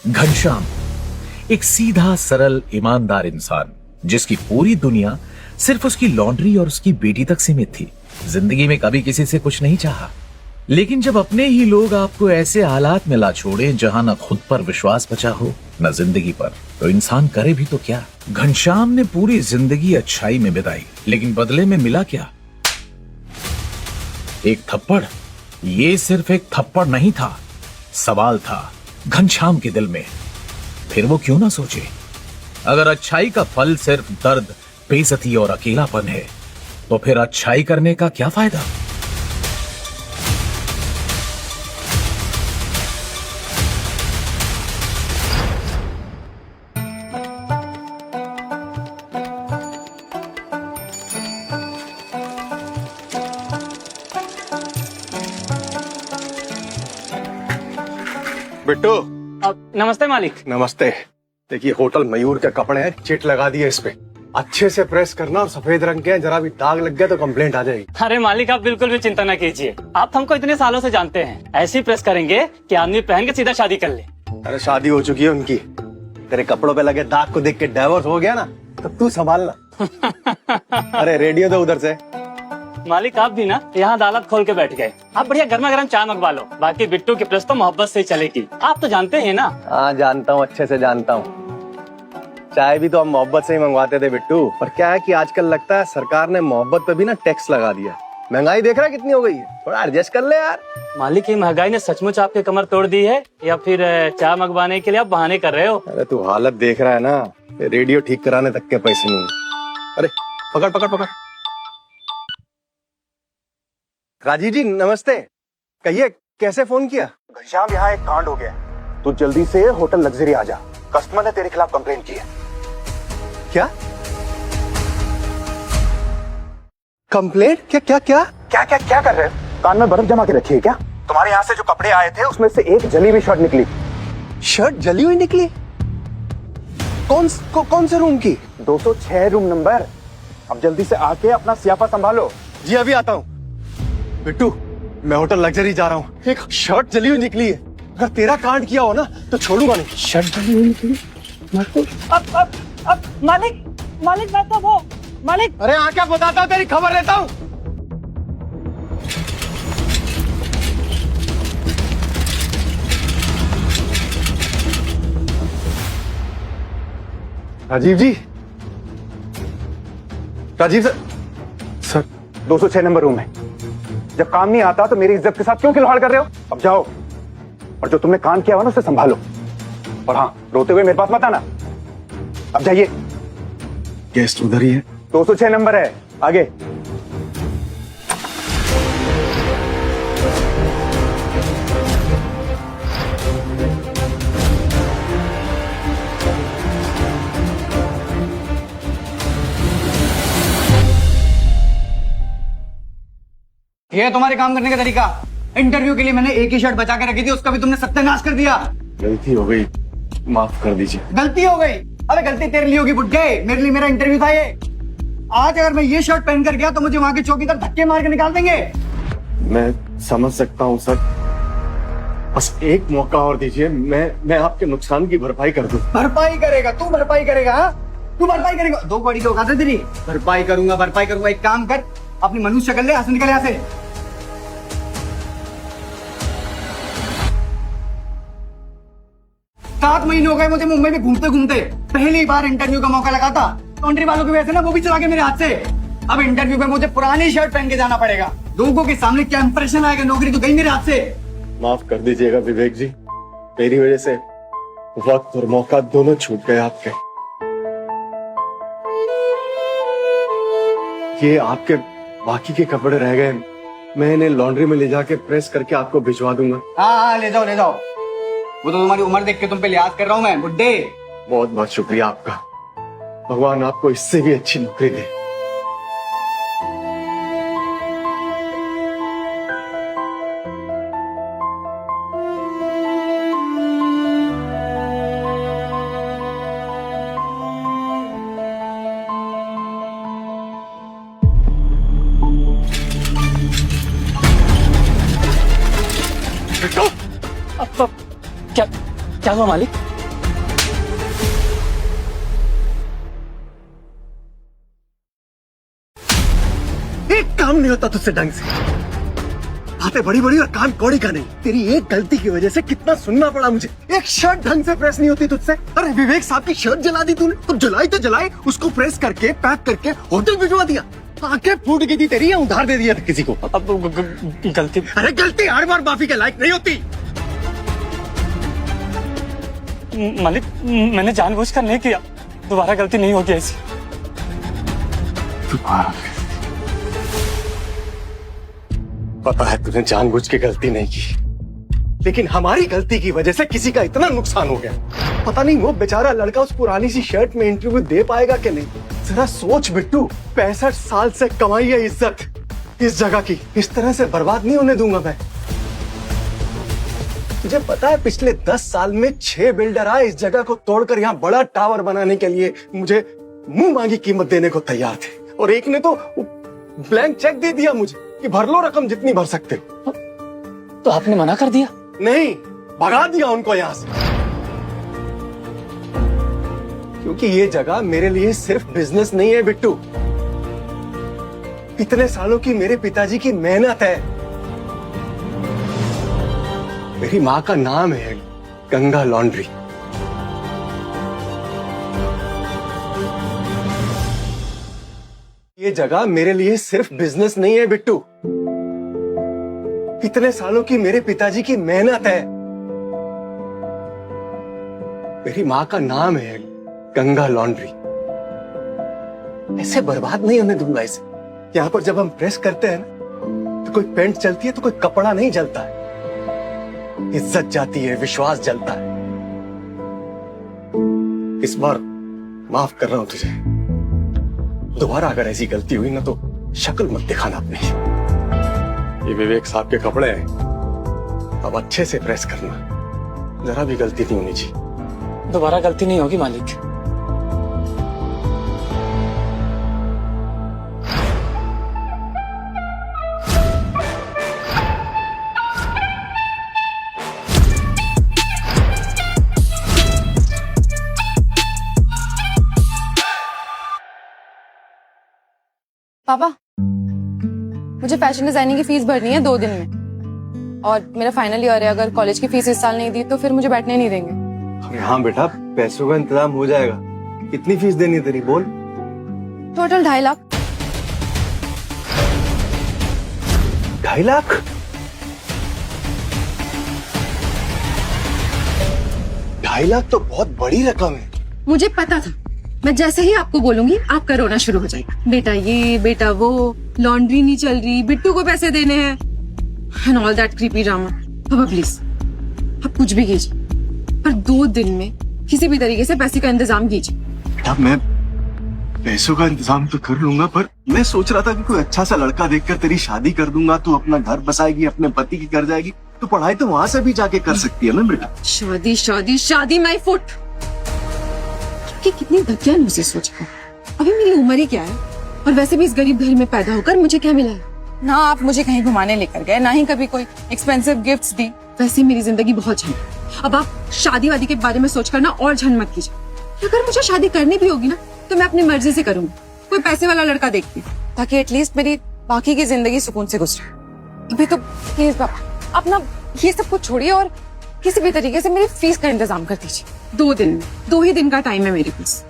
घनश्याम एक सीधा सरल ईमानदार इंसान जिसकी पूरी दुनिया सिर्फ उसकी लॉन्ड्री और उसकी बेटी तक सीमित थी। जिंदगी में कभी किसी से कुछ नहीं चाहा, लेकिन जब अपने ही लोग आपको ऐसे हालात में ला छोड़े जहां न खुद पर विश्वास बचा हो न जिंदगी पर, तो इंसान करे भी तो क्या। घनश्याम ने पूरी जिंदगी अच्छाई में बिताई, लेकिन बदले में मिला क्या? एक थप्पड़। ये सिर्फ एक थप्पड़ नहीं था, सवाल था घनश्याम के दिल में। फिर वो क्यों ना सोचे, अगर अच्छाई का फल सिर्फ दर्द, बेइज्जती और अकेलापन है, तो फिर अच्छाई करने का क्या फायदा। बिट्टू। नमस्ते मालिक। नमस्ते। देखिए होटल मयूर के कपड़े हैं, चिट लगा दिए इस पे। अच्छे से प्रेस करना, और सफेद रंग के हैं, जरा भी दाग लग गया तो कंप्लेंट आ जाएगी। अरे मालिक, आप बिल्कुल भी चिंता न कीजिए, आप हमको इतने सालों से जानते हैं। ऐसे ही प्रेस करेंगे कि आदमी पहन के सीधा शादी कर ले। अरे शादी हो चुकी है उनकी। तेरे कपड़ों पे लगे दाग को देख के डाइवोर्स हो गया ना, तो तू संभालना। अरे रेडियो दो उधर से। मालिक आप भी ना यहाँ अदालत खोल के बैठ गए। आप बढ़िया गर्मा गर्म चाय मंगवा लो, बाकी बिट्टू की प्रेस तो मोहब्बत से ही चलेगी। आप तो जानते हैं ना। हाँ जानता हूँ, अच्छे से जानता हूँ। चाय भी तो हम मोहब्बत से ही मंगवाते थे बिट्टू, पर क्या है कि आजकल लगता है सरकार ने मोहब्बत पे भी ना टैक्स लगा दिया। महंगाई देख रहा है कितनी हो गई है, थोड़ा एडजस्ट कर ले यार। मालिक, ये महंगाई ने सचमुच आपकी कमर तोड़ दी है या फिर चाय मंगवाने के लिए आप बहाने कर रहे हो? अरे तू हालत देख रहा है ना, रेडियो ठीक कराने तक के पैसे नहीं। अरे पकड़ पकड़ पकड़। राजीव जी नमस्ते, कहिए कैसे फोन किया? घनश्याम, यहाँ एक कांड हो गया, तू जल्दी से होटल लग्जरी आ जा। कस्टमर ने तेरे खिलाफ कंप्लेंट की है। क्या कंप्लेंट? क्या क्या क्या क्या क्या क्या कर रहे हो? कान में बर्फ जमा के रखी है क्या? तुम्हारे यहाँ से जो कपड़े आए थे उसमें से एक जली हुई शर्ट निकली। शर्ट जली हुई निकली? कौन से रूम की? 206 रूम नंबर। अब जल्दी से आके अपना सियापा संभालो। जी अभी आता हूँ। बिट्टू मैं होटल लग्जरी जा रहा हूँ, एक शर्ट जली हुई निकली है। अगर तेरा कांड किया हो ना तो छोड़ूंगा नहीं। शर्ट जली हुई निकली? अब मालिक मैं तो वो मालिक। अरे आके बताता हूँ, तेरी खबर लेता हूँ। राजीव जी, राजीव सर 206 नंबर रूम है। जब काम नहीं आता तो मेरी इज्जत के साथ क्यों खिलवाड़ कर रहे हो? अब जाओ, और जो तुमने कांड किया हो ना उसे संभालो। और हाँ, रोते हुए मेरे पास मत आना। अब जाइए। गेस्ट उधर ही है। 206 नंबर है, आगे। ये है तुम्हारे काम करने का तरीका। इंटरव्यू के लिए मैंने एक ही शर्ट बचा के रखी थी, उसका भी तुमने सत्यानाश कर दिया। गलती हो गई, माफ कर दीजिए। गलती हो गई? अबे गलती तेरे लिए होगी बुड्ढे, मेरे लिए मेरा इंटरव्यू था ये। आज अगर मैं ये शर्ट पहन कर गया तो मुझे वहां के चौकीदार धक्के मार के निकाल देंगे। मैं समझ सकता हूँ सर, बस एक मौका और दीजिए, मैं आपके नुकसान की भरपाई कर दूं। भरपाई करेगा तू? भरपाई करेगा? तू भरपाई करेगा? 2 कौड़ी की औकात है तेरी? भरपाई करूंगा। एक काम कर, अपनी मनुष्य शक्ल ले, यहाँ से निकल। यहाँ से 7 महीने हो गए मुझे मुंबई में घूमते घूमते। पहली बार इंटरव्यू का मौका लगा था, लॉन्ड्री वालों की वजह से ना वो भी चला गए मेरे हाथ से। अब इंटरव्यू में मुझे पुरानी शर्ट पहन के जाना पड़ेगा। लोगों के सामने क्या इंप्रेशन आएगा? नौकरी तो गई मेरे हाथ से। माफ कर दीजिएगा विवेक जी, मेरी वजह से वक्त और मौका दोनों छूट गए आपके। ये आपके बाकी के कपड़े रह गए, मैं इन्हें लॉन्ड्री में ले जाके प्रेस करके आपको भिजवा दूंगा। हाँ ले जाओ। वो तो तुम्हारी उम्र देख के तुम पे लिहाज कर रहा हूँ मैं, बुड्ढे। बहुत बहुत शुक्रिया आपका, भगवान आपको इससे भी अच्छी नौकरी दे। क्या क्या हुआ मालिक? नहीं होता तुझसे ढंग से। बातें बड़ी बड़ी और कान कौड़ी का नहीं। तेरी एक गलती की वजह से कितना सुनना पड़ा मुझे। एक शर्ट ढंग से प्रेस नहीं होती तुझसे। अरे विवेक साहब की शर्ट जला दी तूने। तो जलाए उसको प्रेस करके पैक करके होटल भिजवा दिया। आंखें फूट गई थी तेरी या उधार दे दिया था किसी को? अब गलती। अरे गलती हर बार माफी के लायक नहीं होती। मालिक, मैंने जानबूझकर नहीं किया, दोबारा गलती नहीं होगी ऐसी। पता है तूने जानबूझ के गलती नहीं की, लेकिन हमारी गलती की वजह से किसी का इतना नुकसान हो गया। पता नहीं वो बेचारा लड़का उस पुरानी सी शर्ट में इंटरव्यू दे पाएगा कि नहीं। जरा सोच बिट्टू, 65 साल से कमाई है इज्जत इस जगह की, इस तरह से बर्बाद नहीं होने दूंगा मैं। तुझे पता है पिछले 10 साल में 6 बिल्डर आए इस जगह को तोड़कर यहाँ बड़ा टावर बनाने के लिए मुझे मुंह मांगी कीमत देने को तैयार थे, और एक ने तो ब्लैंक चेक दे दिया मुझे कि भर लो रकम जितनी भर सकते हो। तो आपने मना कर दिया? नहीं, भगा दिया उनको यहां से, क्योंकि ये जगह मेरे लिए सिर्फ बिजनेस नहीं है बिट्टू। इतने सालों की मेरे पिताजी की मेहनत है। मेरी माँ का नाम है गंगा लॉन्ड्री। ये जगह मेरे लिए सिर्फ बिजनेस नहीं है बिट्टू। इतने सालों की मेरे पिताजी की मेहनत है। मेरी माँ का नाम है गंगा लॉन्ड्री। ऐसे बर्बाद नहीं होने दूंगा इसे। यहाँ पर जब हम प्रेस करते हैं ना, तो कोई पेंट जलती है तो कोई कपड़ा नहीं जलता है। इज्जत जाती है, विश्वास जलता है। इस बार माफ कर रहा हूं तुझे। दोबारा अगर ऐसी गलती हुई ना तो शक्ल मत दिखाना अपनी। ये विवेक साहब के कपड़े हैं, अब अच्छे से प्रेस करना। जरा भी गलती नहीं होनी चाहिए। दोबारा गलती नहीं होगी मालिक। पापा, मुझे फैशन डिजाइनिंग की फीस भरनी है 2 दिन में, और मेरा फाइनल ईयर है। अगर कॉलेज की फीस इस साल नहीं दी तो फिर मुझे बैठने नहीं देंगे। अरे हाँ बेटा, पैसों का इंतजाम हो जाएगा। कितनी फीस देनी है तेरी, बोल। टोटल 2.5 लाख। 2.5 लाख? ढाई लाख तो बहुत बड़ी रकम है। मुझे पता था, मैं जैसे ही आपको बोलूंगी आपका रोना शुरू हो जाएगा। बेटा ये, बेटा वो, लॉन्ड्री नहीं चल रही, बिट्टू को पैसे देने हैं, and all that creepy drama. पापा प्लीज, आप कुछ भी कीजिए, पर 2 दिन में किसी भी तरीके से पैसे का इंतजाम कीजिए। बेटा मैं पैसों का इंतजाम तो कर लूंगा, पर मैं सोच रहा था कि कोई अच्छा सा लड़का देखकर तेरी शादी कर दूंगा, तू अपना घर बसाएगी, अपने पति की घर जाएगी, तो पढ़ाई तो वहां से भी जाके कर सकती है ना बेटा। शादी शादी शादी माई फुट। कि कितनी घटिया मुझसे सोचा। अभी मेरी उम्र ही क्या है, और वैसे भी इस गरीब घर में पैदा होकर मुझे क्या मिला है? ना आप मुझे कहीं घुमाने लेकर गए, ना ही कभी कोई एक्सपेंसिव गिफ्ट्स दी। वैसे मेरी जिंदगी बहुत झन। अब आप शादी वादी के बारे में सोचकर ना और झन मत कीजिए। अगर मुझे शादी करनी भी होगी ना तो मैं अपनी मर्जी से करूंगी, कोई पैसे वाला लड़का देखती हूँ, ताकि एटलीस्ट मेरी बाकी की जिंदगी सुकून से गुजरे। अभी तो प्लीज पापा, आप ना ये सब कुछ छोड़िए और किसी भी तरीके से मेरी फीस का इंतजाम कर दीजिए। 2 दिन में, 2 ही दिन का टाइम है मेरे पास,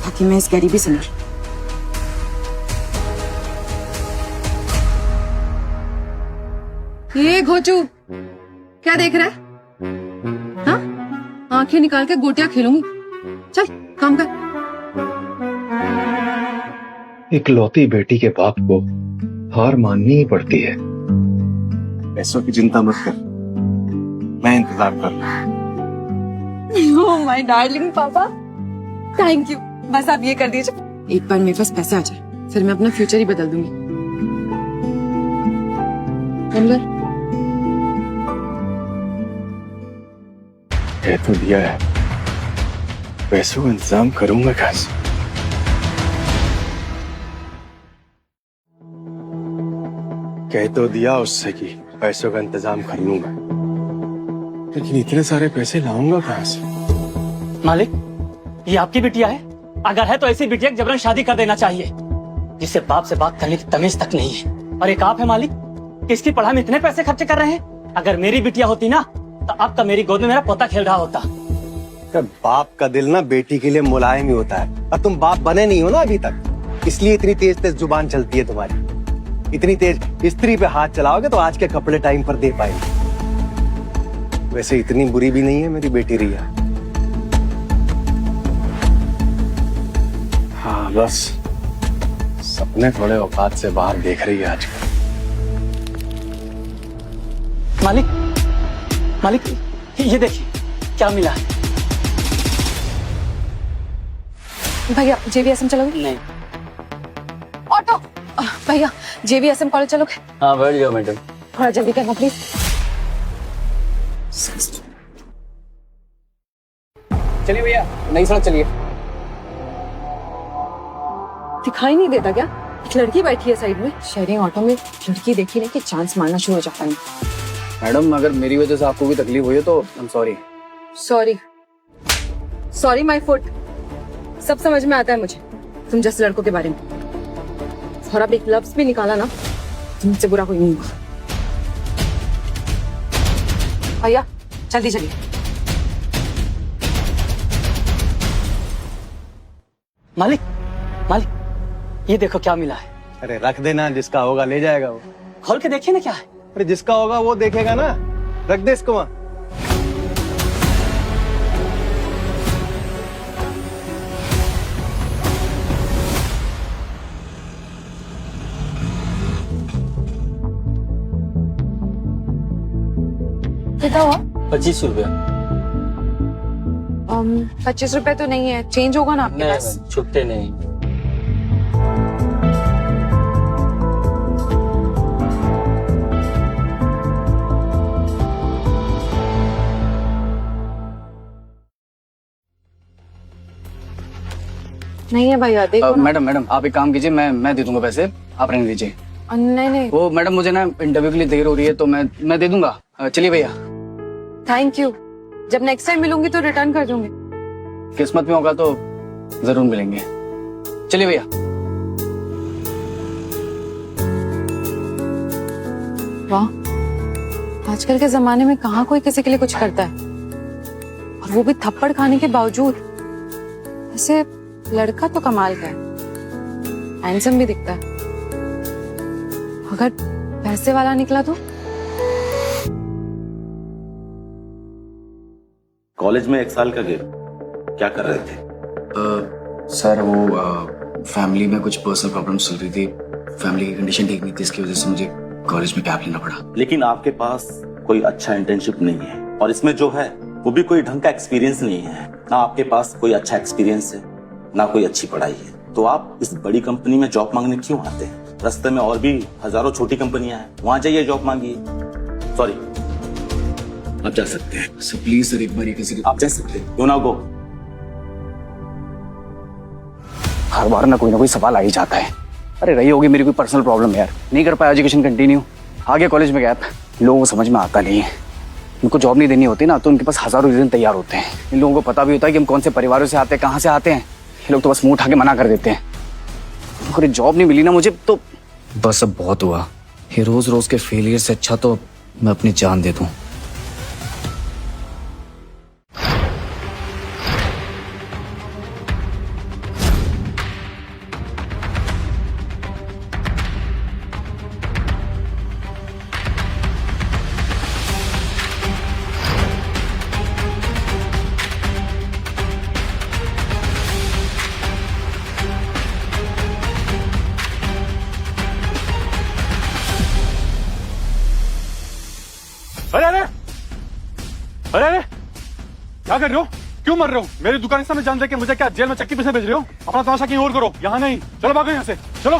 ताकि मैं इस गरीबी से निकलूं। ये घोचू क्या देख रहा है? हाँ, आंखें निकाल के गोटियां खेलूंगी। चल काम कर। इकलौती बेटी के बाप को हार माननी ही पड़ती है। पैसों की चिंता मत कर, मैं इंतजार कर रहा हूँ। ओह माय डार्लिंग पापा, थैंक यू। बस आप ये कर दीजिए, एक बार मेरे पास पैसे आ जाए फिर मैं अपना फ्यूचर ही बदल दूंगी। नंबर कह तो दिया है, पैसों का इंतजाम करूंगा कैसे। कह तो दिया उससे कि पैसों का इंतजाम कर लूंगा, लेकिन इतने सारे पैसे लाऊंगा कहां से? मालिक, ये आपकी बिटिया है? अगर है तो ऐसी बिटिया जबरन शादी कर देना चाहिए। जिसे बाप से बात करने की तमीज तक नहीं है। और एक आप है मालिक कि इसकी पढ़ाई में इतने पैसे खर्चे कर रहे हैं। अगर मेरी बिटिया होती ना तो अब तक मेरी गोद में मेरा पोता खेल रहा होता। तो बाप का दिल ना बेटी के लिए मुलायम ही होता है, और तुम बाप बने नहीं हो ना अभी तक, इसलिए इतनी तेज तेज जुबान चलती है तुम्हारी। इतनी तेज स्त्री पे हाथ चलाओगे तो आज के कपड़े टाइम पर दे पाएंगे। वैसे इतनी बुरी भी नहीं है मेरी बेटी रिया। हाँ बस सपने थोड़े औकात से बाहर देख रही है आजकल। मालिक ये देखिए क्या मिला है। भैया JVSM चलोगे? नहीं। ऑटो भैया JVSM कॉलेज चलोगे? हाँ बैठ जाओ मैडम। थोड़ा जल्दी करना प्लीज। चलिए भैया, नई सड़क चलिए। दिखाई नहीं देता क्या? एक लड़की बैठी है साइड में। शेयरिंग ऑटो में लड़की देखी नहीं कि चांस मारना शुरू हो जाता है। मैडम अगर मेरी वजह से आपको भी तकलीफ हुई है तो I am sorry. Sorry my foot. सब समझ में आता है मुझे तुम जैसे लड़कों के बारे में। और अब एक लफ्ज भी निकाला ना तुमसे बुरा कोई नहीं होगा। भैया जल्दी चलिए। मालिक ये देखो क्या मिला है। अरे रख देना, जिसका होगा ले जाएगा वो। खोल के देखिए ना क्या है। अरे जिसका होगा वो देखेगा ना, रख दे इसको वहां। कितना हुआ? 25 रुपया। 25 रुपए तो नहीं है, चेंज होगा ना आपके पास? छुट्टे नहीं। नहीं है भैया देखो ना। मैडम आप एक काम कीजिए, मैं दे दूंगा पैसे, आप रहने दीजिए। नहीं वो मैडम मुझे ना इंटरव्यू के लिए देर हो रही है तो मैं दे दूंगा। चलिए भैया। Thank you. जब नेक्स्ट टाइम मिलूंगी तो रिटर्न कर दूंगी। किस्मत में होगा तो जरूर मिलेंगे। चलिए भैया। वाह, आजकल के जमाने में कहाँ कोई किसी के लिए कुछ करता है, और वो भी थप्पड़ खाने के बावजूद। वैसे लड़का तो कमाल का है, हैंडसम भी दिखता है। अगर पैसे वाला निकला तो? कॉलेज में 1 साल का गैप, क्या कर रहे थे? सर वो फैमिली में कुछ पर्सनल प्रॉब्लम्स चल रही थी, फैमिली की कंडीशन ठीक नहीं थी, इसकी वजह से मुझे कॉलेज में गैप लेना पड़ा। लेकिन आपके पास कोई अच्छा इंटर्नशिप नहीं है, और इसमें जो है वो भी कोई ढंग का एक्सपीरियंस नहीं है। ना आपके पास कोई अच्छा एक्सपीरियंस है, ना कोई अच्छी पढ़ाई है, तो आप इस बड़ी कंपनी में जॉब मांगने क्यों आते हैं? रास्ते में और भी हजारों छोटी कंपनियां हैं, वहां जाइए जॉब मांगिए। सॉरी, आप जा सकते हैं। सर प्लीज सर, एक बार ये किसी आप जा सकते हैं, डू नॉट गो। हर बार ना कोई सवाल आ ही जाता है। अरे रही होगी मेरी कोई पर्सनल प्रॉब्लम यार, नहीं कर पाया एजुकेशन कंटिन्यू, आगे कॉलेज में गैप। लोगों को समझ में आता नहीं है, उनको जॉब नहीं देनी होती ना तो उनके पास हजारों रीजन तैयार होते हैं। इन लोगों को पता भी होता है कि हम कौन से परिवारों से आते हैं, कहाँ से आते हैं। ये लोग तो बस मुंह उठा के मना कर देते हैं। अगर जॉब नहीं मिली ना मुझे तो बस अब बहुत हुआ। ये रोज रोज के फेलियर से अच्छा तो मैं अपनी जान दे दूं। अरे अरे अरे अरे क्या कर रहे हो? क्यों मर रहे हो? मेरी दुकान के सामने जान दे के मुझे क्या जेल में चक्की पीछे भेज रहे हो? अपना तमाशा कहीं और करो, यहाँ नहीं। चलो भागो यहाँ से, चलो।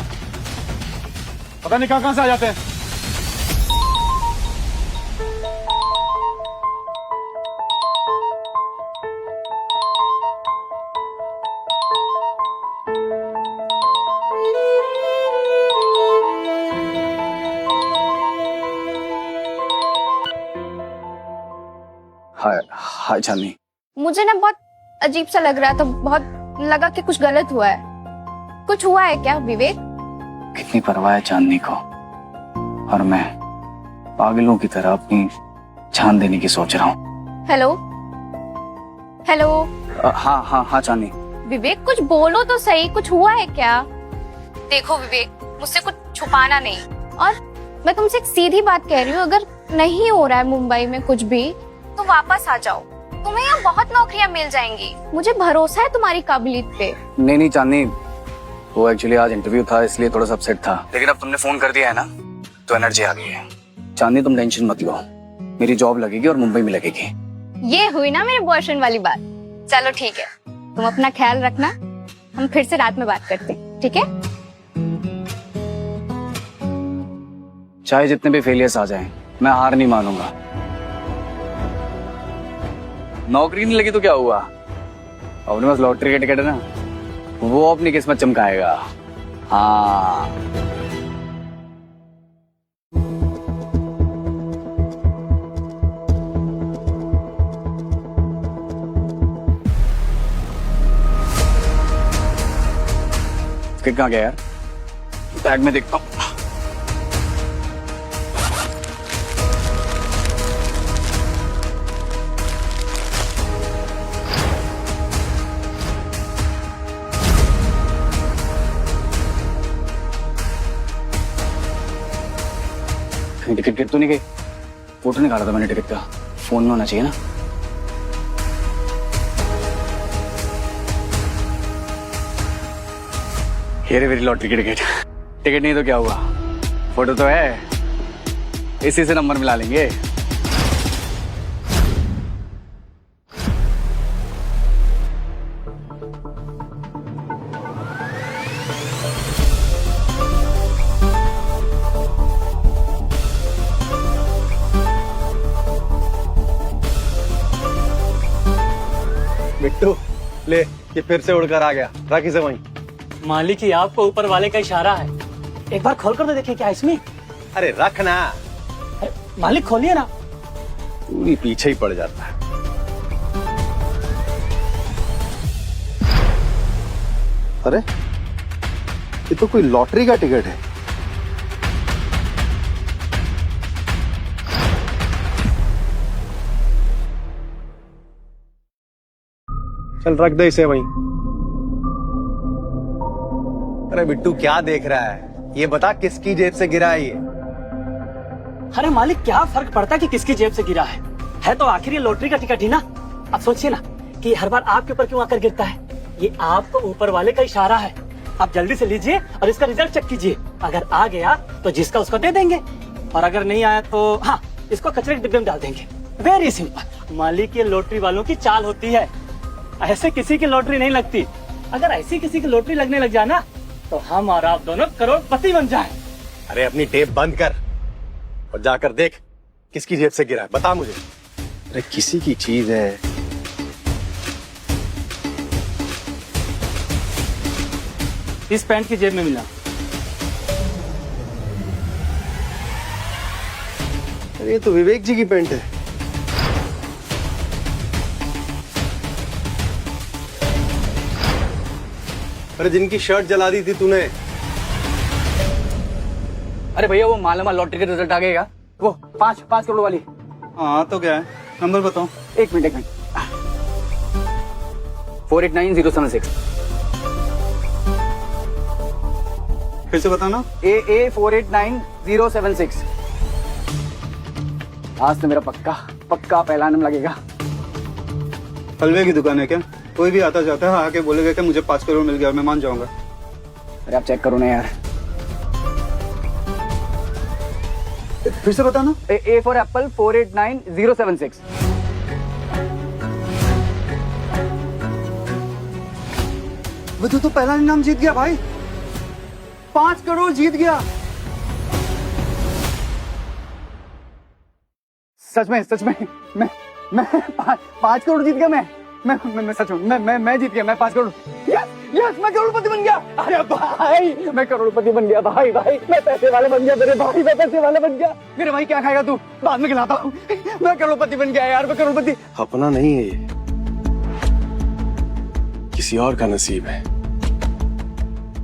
पता नहीं कहाँ से आ जाते हैं। हाय चांदनी। मुझे ना बहुत अजीब सा लग रहा था, बहुत लगा कि कुछ गलत हुआ है। कुछ हुआ है क्या विवेक? कितनी परवाह है चांदनी को, और मैं पागलों की तरह अपनी जान देने की सोच रहा हूँ। Hello hello. हाँ हाँ हाँ चांदनी। विवेक कुछ बोलो तो सही, कुछ हुआ है क्या? देखो विवेक, मुझसे कुछ छुपाना नहीं, और मैं तुमसे एक सीधी बात कह रही हूँ, अगर नहीं हो रहा है मुंबई में कुछ भी तो वापस आ जाओ, तुम्हें यहाँ बहुत नौकरियाँ मिल जाएंगी, मुझे भरोसा है तुम्हारी काबिलियत पे। नहीं चांदनी, वो एक्चुअली आज इंटरव्यू था इसलिए थोड़ा सा अपसेट था, लेकिन अब तुमने फोन कर दिया है ना तो एनर्जी आ गई है। चांदनी तुम टेंशन मत लो, मेरी जॉब लगेगी और मुंबई में लगेगी। ये हुई ना मेरे बॉयफ्रेंड वाली बात। चलो ठीक है, तुम अपना ख्याल रखना, हम फिर से रात में बात करते हैं, ठीक है? चाहे जितने भी फेलियर्स आ जाएं, मैं हार नहीं मानूंगा। नौकरी नहीं लगी तो क्या हुआ, अपने पास लॉटरी का टिकट है ना, वो अपनी किस्मत चमकाएगा। हाँ कहाँ गया यार, बैग में देखता हूँ। टिकट गिर तो नहीं गई? फोटो निकाला था मैंने टिकट का, फोन में होना चाहिए ना। ये रे मेरी लॉटरी की टिकट। टिकट नहीं तो क्या हुआ, फोटो तो है, इसी से नंबर मिला लेंगे। बिट्टू ले, ये फिर से उड़कर आ गया, रख इसे वहीं। मालिक ही आपको ऊपर वाले का इशारा है, एक बार खोल कर तो देखिए क्या है इसमें। अरे रख ना। मालिक खोलिए ना। तू ही पीछे ही पड़ जाता है। अरे ये तो कोई लॉटरी का टिकट है। चल रख दे इसे वहीं। अरे बिट्टू क्या देख रहा है, ये बता किसकी जेब से गिरा है ये? अरे मालिक क्या फर्क पड़ता है कि किसकी जेब से गिरा है तो आखिर ये लॉटरी का टिकट ही ना। अब सोचिए ना कि हर बार आपके ऊपर क्यों आकर गिरता है, ये आपको ऊपर वाले का इशारा है। आप जल्दी से लीजिए और इसका रिजल्ट चेक कीजिए, अगर आ गया तो जिसका उसको दे देंगे, और अगर नहीं आया तो हाँ, इसको कचरे के डिब्बे में डाल देंगे। Very simple. मालिक, ये लॉटरी वालों की चाल होती है, ऐसे किसी की लॉटरी नहीं लगती। अगर ऐसी किसी की लॉटरी लगने लग जाए ना तो हम और आप दोनों करोड़पति बन जाएं। अरे अपनी टेप बंद कर और जाकर देख किसकी जेब से गिरा है, बता मुझे। अरे किसी की चीज है। इस पैंट की जेब में मिला। अरे ये तो विवेक जी की पैंट है। अरे जिनकी शर्ट जला दी थी तूने। अरे भैया वो मालामाल लॉटरी का रिजल्ट आ गया, वो 5 करोड़ वाली। हाँ तो क्या है, नंबर बताओ। एक मिनट 489076। फिर से बताना। AA 489076। आज तो मेरा पक्का पहला नाम लगेगा। हलवे की दुकान है क्या? कोई भी आता जाता है आके बोलेगा कि मुझे 5 करोड़ मिल गया, मैं मान जाऊंगा। अरे आप चेक करो ना यार। फिर से बताना। A for apple 489076। वो तो पहला इनाम जीत गया भाई, 5 करोड़ जीत गया। सच में मैं 5 करोड़ जीत गया। मैं सच में मैं जीत गया। मैं 5 करोड़। यस मैं करोड़पति बन गया। अरे भाई मैं करोड़पति बन गया। भाई मैं पैसे वाले बन गया। मेरे भाई मैं पैसे वाले बन गया। मेरे भाई क्या खाएगा तू, बाद में खिलाता हूँ। मैं करोड़पति बन गया यार, मैं करोड़पति। अपना नहीं है ये, किसी और का नसीब है।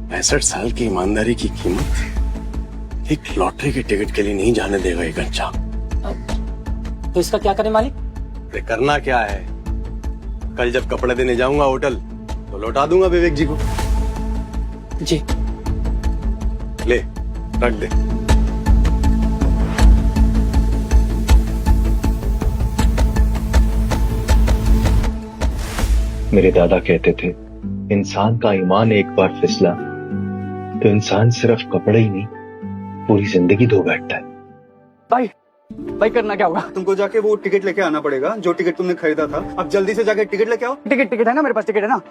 65 साल की ईमानदारी की कीमत एक लॉटरी के टिकट के लिए नहीं जाने देगा ये गच्चा। तो इसका क्या करें मालिक? अरे करना क्या है, कल जब कपड़े देने जाऊंगा होटल तो लौटा दूंगा विवेक जी को। जी। ले रख दे। मेरे दादा कहते थे इंसान का ईमान एक बार फिसला तो इंसान सिर्फ कपड़े ही नहीं पूरी जिंदगी धो बैठता है। भाई भाई करना क्या होगा? तुमको जाके वो टिकट लेके आना पड़ेगा जो टिकट तुमने खरीदा था। अब जल्दी से जाके टिकट लेके आओ। टिकट है ना, मेरे पास टिकट है ना।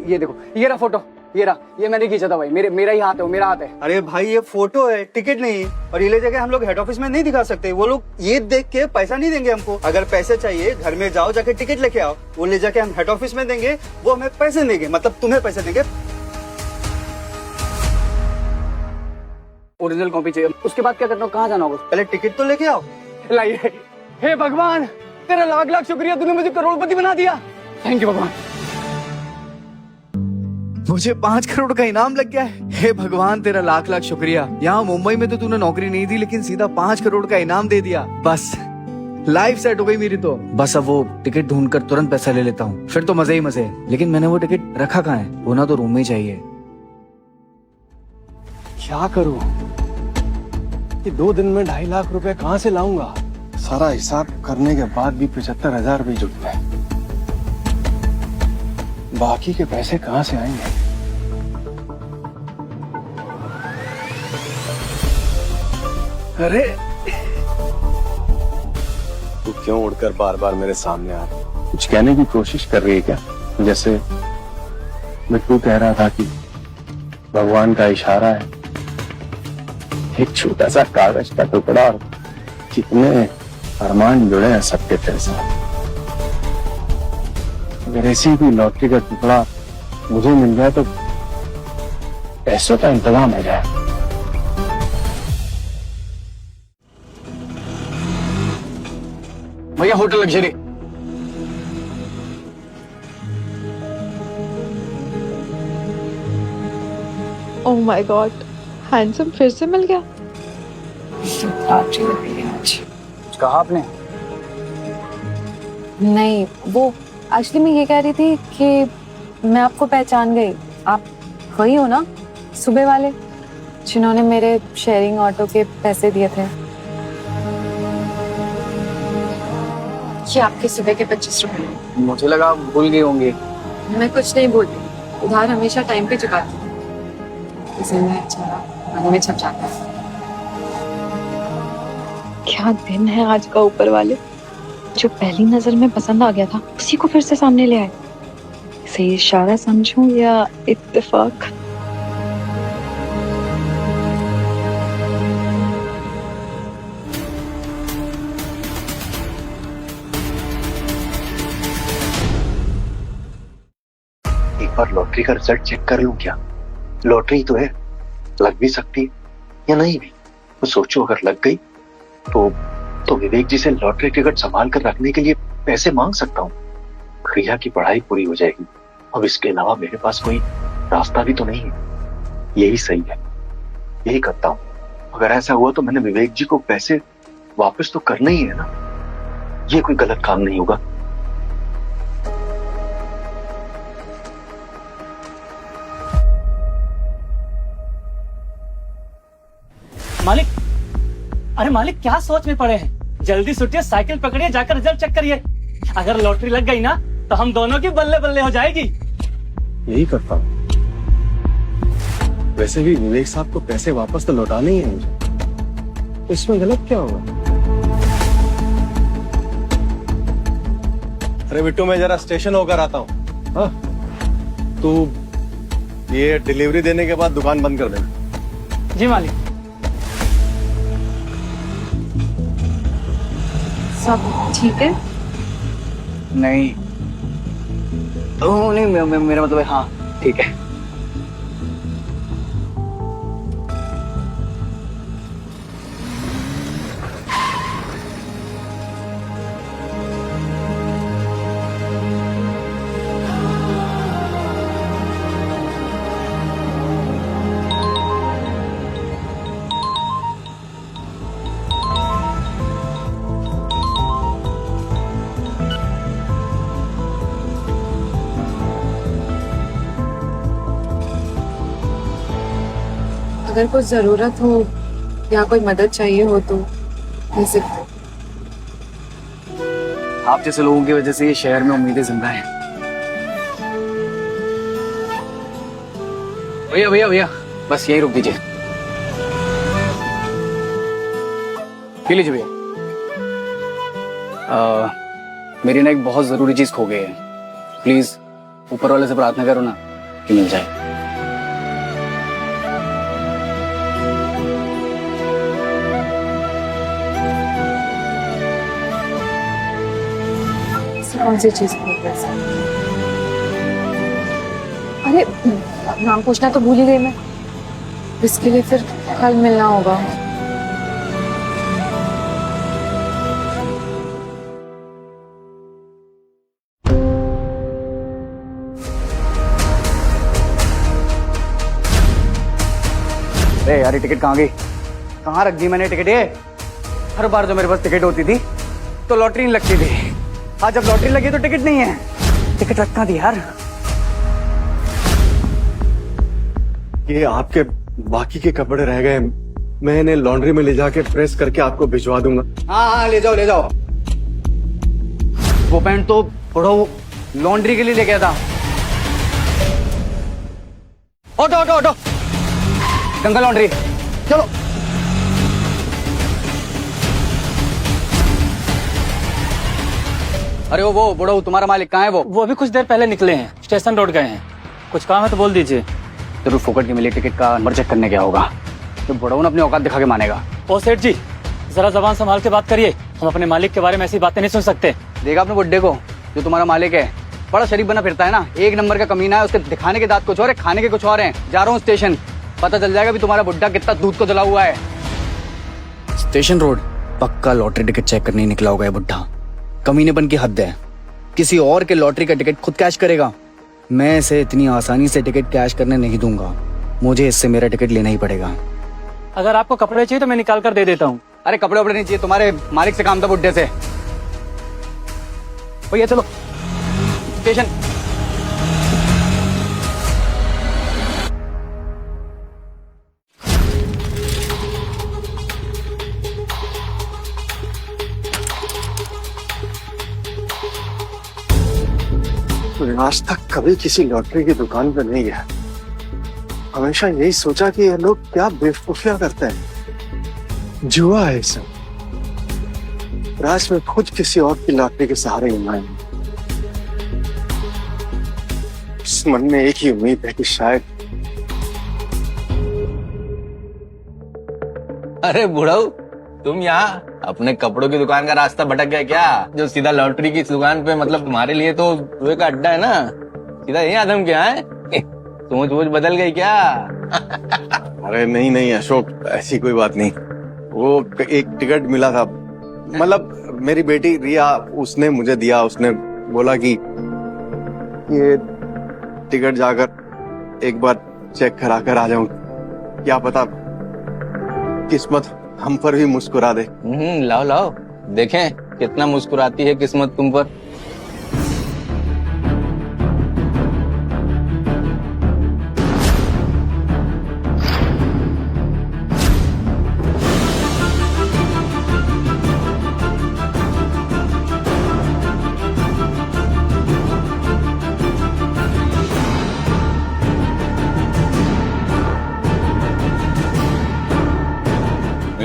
ये देखो, ये रहा फोटो, ये मैंने खींचा था भाई, मेरा ही हाथ है, मेरा हाथ है। अरे भाई ये फोटो है, टिकट नहीं। और ये ले जाके हम लोग हेड ऑफिस में नहीं दिखा सकते, वो लोग ये देख के पैसा नहीं देंगे हमको। अगर पैसे चाहिए घर में जाओ, जाके टिकट लेके आओ, वो ले जाके हम हेड ऑफिस में देंगे, वो हमें पैसे देंगे, मतलब तुम्हें पैसे देंगे। ओरिजिनल कॉपी चाहिए। उसके बाद क्या करना, कहाँ जाना होगा? पहले टिकट तो लेके आओ। लाइए। हे भगवान, तेरा लाख लाख शुक्रिया, तूने मुझे करोड़पति बना दिया। थैंक यू भगवान। मुझे 5 करोड़ का इनाम लग गया है। हे भगवान, तेरा लाख लाख शुक्रिया। यहाँ मुंबई में तो तूने नौकरी नहीं दी, लेकिन सीधा 5 करोड़ का इनाम दे दिया। बस लाइफ सेट हो गई मेरी तो। बस अब वो टिकट ढूंढकर तुरंत पैसा ले लेता हूँ, फिर तो मजे ही मजे। लेकिन मैंने वो टिकट रखा कहाँ है? होना तो रूम में चाहिए। क्या करूँ? कि 2 दिन में 2.5 लाख रुपए कहाँ से लाऊंगा? सारा हिसाब करने के बाद भी 75,000 रुपए जुट गए। बाकी के पैसे कहाँ से आएंगे? अरे तू क्यों उड़कर बार बार मेरे सामने आ रही? कुछ कहने की कोशिश कर रही है क्या? जैसे बिट्टू कह रहा था कि भगवान का इशारा है, एक छोटा सा कागज का टुकड़ा और कितने अरमान जुड़े हैं सबके तेरे साथ। अगर ऐसी कोई लॉटरी का टुकड़ा मुझे मिल जाए तो पैसों का इंतजाम हो जाए। भैया hotel luxury. Oh my God, handsome फिर से मिल गया। कहा आपने? नहीं, वो एक्चुअली मैं ये कह रही थी कि मैं आपको पहचान गई। आप वही हो ना, सुबह वाले जिन्होंने मेरे शेयरिंग ऑटो के पैसे दिए थे? ये आपके सुबह के 25 रुपए। मुझे लगा भूल गई होंगी। मैं कुछ नहीं बोलती, उधार हमेशा टाइम पे चुकाती हूँ। इसे मैं अच्छा मन में छप जाता है। क्या दिन है आज का ऊपर वाले, जो पहली नजर में पसंद आ गया था उसी को फिर से सामने ले आए। इसे इशारा समझूं या इत्तेफाक? एक बार लॉटरी का रिजल्ट चेक कर लूं क्या? लॉटरी तो है, लग भी सकती है या नहीं भी। तो सोचो अगर लग गई तो विवेक जी से लॉटरी टिकट संभाल कर रखने के लिए पैसे मांग सकता हूँ। प्रिया की पढ़ाई पूरी हो जाएगी। अब इसके अलावा मेरे पास कोई रास्ता भी तो नहीं है। यही सही है, यही करता हूँ। अगर ऐसा हुआ तो मैंने विवेक जी को पैसे वापस तो करना ही है ना। ये कोई गलत काम नहीं होगा। मालिक, अरे मालिक क्या सोच में पड़े हैं? जल्दी सुटिए, साइकिल पकड़िए, जाकर रिजल्ट चेक करिए। अगर लॉटरी लग गई ना तो हम दोनों की बल्ले बल्ले हो जाएगी। यही करता हूँ। वैसे भी विवेक साहब को पैसे वापस तो लौटाने ही है मुझे, इसमें गलत क्या होगा? अरे बिट्टू, मैं जरा स्टेशन होकर आता हूँ। हाँ, तू ये डिलीवरी देने के बाद दुकान बंद कर देना। जी मालिक। सब ठीक है? नहीं नहीं, मेरा मतलब है हाँ ठीक है। अगर कुछ जरूरत हो या कोई मदद चाहिए हो तो मिल सकते। आप जैसे लोगों की वजह से ये शहर में उम्मीदें जिंदा हैं। भैया भैया भैया, बस यही रुक दीजिए। पी लीजिए भैया। मेरी ना एक बहुत जरूरी चीज खो गई है। प्लीज ऊपर वाले से प्रार्थना करो ना कि मिल जाए। कौन सी चीज खो गई? अरे नाम पूछना तो भूल ही गई मैं। इसके लिए फिर कल मिलना होगा। अरे यार, ये टिकट कहाँ गई? कहाँ रख दी मैंने टिकट? ये हर बार जो मेरे पास टिकट होती थी तो लॉटरी नहीं लगती थी। आज जब लॉटरी लगी तो टिकट नहीं है। टिकट रखा थी यार। ये आपके बाकी के कपड़े रह गए, मैं इन्हें लॉन्ड्री में ले जाके प्रेस करके आपको भिजवा दूंगा। हाँ हाँ, ले जाओ ले जाओ। वो पैंट तो थोड़ा वो लॉन्ड्री के लिए ले गया था। Auto auto auto, Ganga laundry, चलो। अरे वो बुढ़ऊ, तुम्हारा मालिक कहाँ है? वो अभी कुछ देर पहले निकले हैं, स्टेशन रोड गए हैं। कुछ काम है तो बोल दीजिए। जरूर फोकट की मिली टिकट का नंबर चेक करने गया होगा। तो बुढ़ऊ ने अपनी औकात दिखा के मानेगा। ओ सेठ जी, जरा जबान संभाल के बात करिए। हम अपने मालिक के बारे में ऐसी बातें नहीं सुन सकते। देखा आपने बुड्ढे को? जो तुम्हारा मालिक है बड़ा शरीफ बना फिरता है ना, एक नंबर का कमीना है। उसके दिखाने के दांत कुछ और है, खाने के कुछ और हैं। जा रहा हूँ स्टेशन, पता चल जाएगा भी तुम्हारा बुड्ढा कितना दूध को जला हुआ है। स्टेशन रोड पक्का लॉटरी टिकट चेक करने निकला होगा ये बुड्ढा। कमीनेपन की हद है। किसी और के लॉटरी का टिकट खुद कैश करेगा। मैं इसे इतनी आसानी से टिकट कैश करने नहीं दूंगा। मुझे इससे मेरा टिकट लेना ही पड़ेगा। अगर आपको कपड़े चाहिए तो मैं निकाल कर दे देता हूँ। अरे कपड़े वपड़े नहीं चाहिए, तुम्हारे मालिक से काम था बुड्ढे से। भैया चलो स्टेशन। आज तक कभी किसी लॉटरी की दुकान पर नहीं गया। हमेशा यही सोचा कि ये लोग क्या बेवकूफियां करते हैं। जुआ है सब। राज में खुद किसी और की लॉटरी के सहारे नहीं आए। इस मन में एक ही उम्मीद है कि शायद। अरे बुढ़ऊ, तुम यहाँ अपने कपड़ों की दुकान का रास्ता भटक गया क्या? जो सीधा लॉटरी की दुकान पे, मतलब तुम्हारे लिए तो जुए का अड्डा है ना, सीधा यही आदम क्या है? सोच वोच बदल गई क्या? अरे नहीं नहीं अशोक, ऐसी कोई बात नहीं। वो एक टिकट मिला था, मतलब मेरी बेटी रिया उसने मुझे दिया। उसने बोला कि ये टिकट जाकर एक बार चेक करा कर आ जाऊं, क्या पता किस्मत हम पर भी मुस्कुरा दे। लाओ लाओ, देखें कितना मुस्कुराती है किस्मत तुम पर।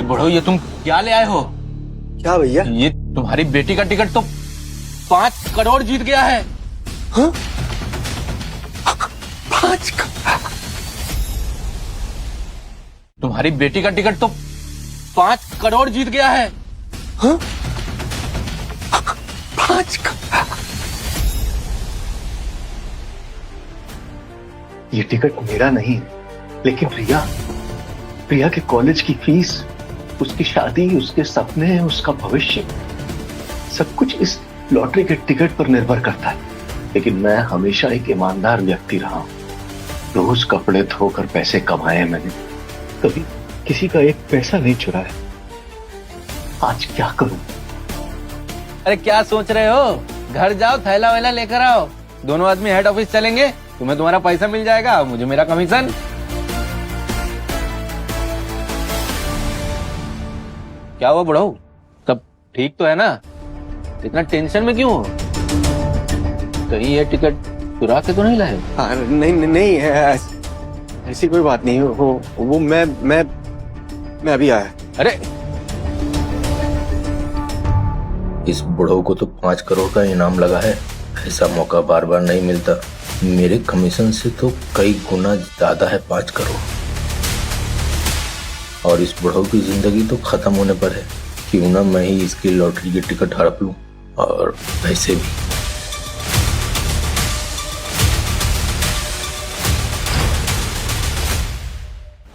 बढ़ो, ये तुम क्या ले आए हो? क्या भैया? ये तुम्हारी बेटी का टिकट तो 5 करोड़ जीत गया है। हाँ? 5 करोड़? तुम्हारी बेटी का टिकट तो 5 करोड़ जीत गया है। हाँ? 5 करोड़? ये टिकट मेरा नहीं, लेकिन प्रिया के कॉलेज की फीस, उसकी शादी, उसके सपने, उसका भविष्य, सब कुछ इस लॉटरी के टिकट पर निर्भर करता है। लेकिन मैं हमेशा एक ईमानदार व्यक्ति रहा हूं। रोज कपड़े धोकर पैसे कमाए मैंने, कभी किसी का एक पैसा नहीं चुराया। आज क्या करूं? अरे क्या सोच रहे हो? घर जाओ, थैला वैला लेकर आओ, दोनों आदमी हेड ऑफिस चलेंगे, तुम्हें तुम्हारा पैसा मिल जाएगा, मुझे मेरा कमीशन। क्या हुआ बुढ़ाऊ, सब ठीक तो है ना? इतना टेंशन में क्यों हो? कहीं ये टिकट चुरा के तो नहीं लाए? नहीं ऐसी कोई बात नहीं। वो मैं अभी आया। अरे इस बुढ़ऊ को तो 5 करोड़ का इनाम लगा है। ऐसा मौका बार बार नहीं मिलता। मेरे कमीशन से तो कई गुना ज्यादा है 5 करोड़। और इस बुढ़ऊ की जिंदगी तो खत्म होने पर है। क्यों ना मैं ही इसकी लॉटरी की टिकट हड़प लूं, और पैसे भी।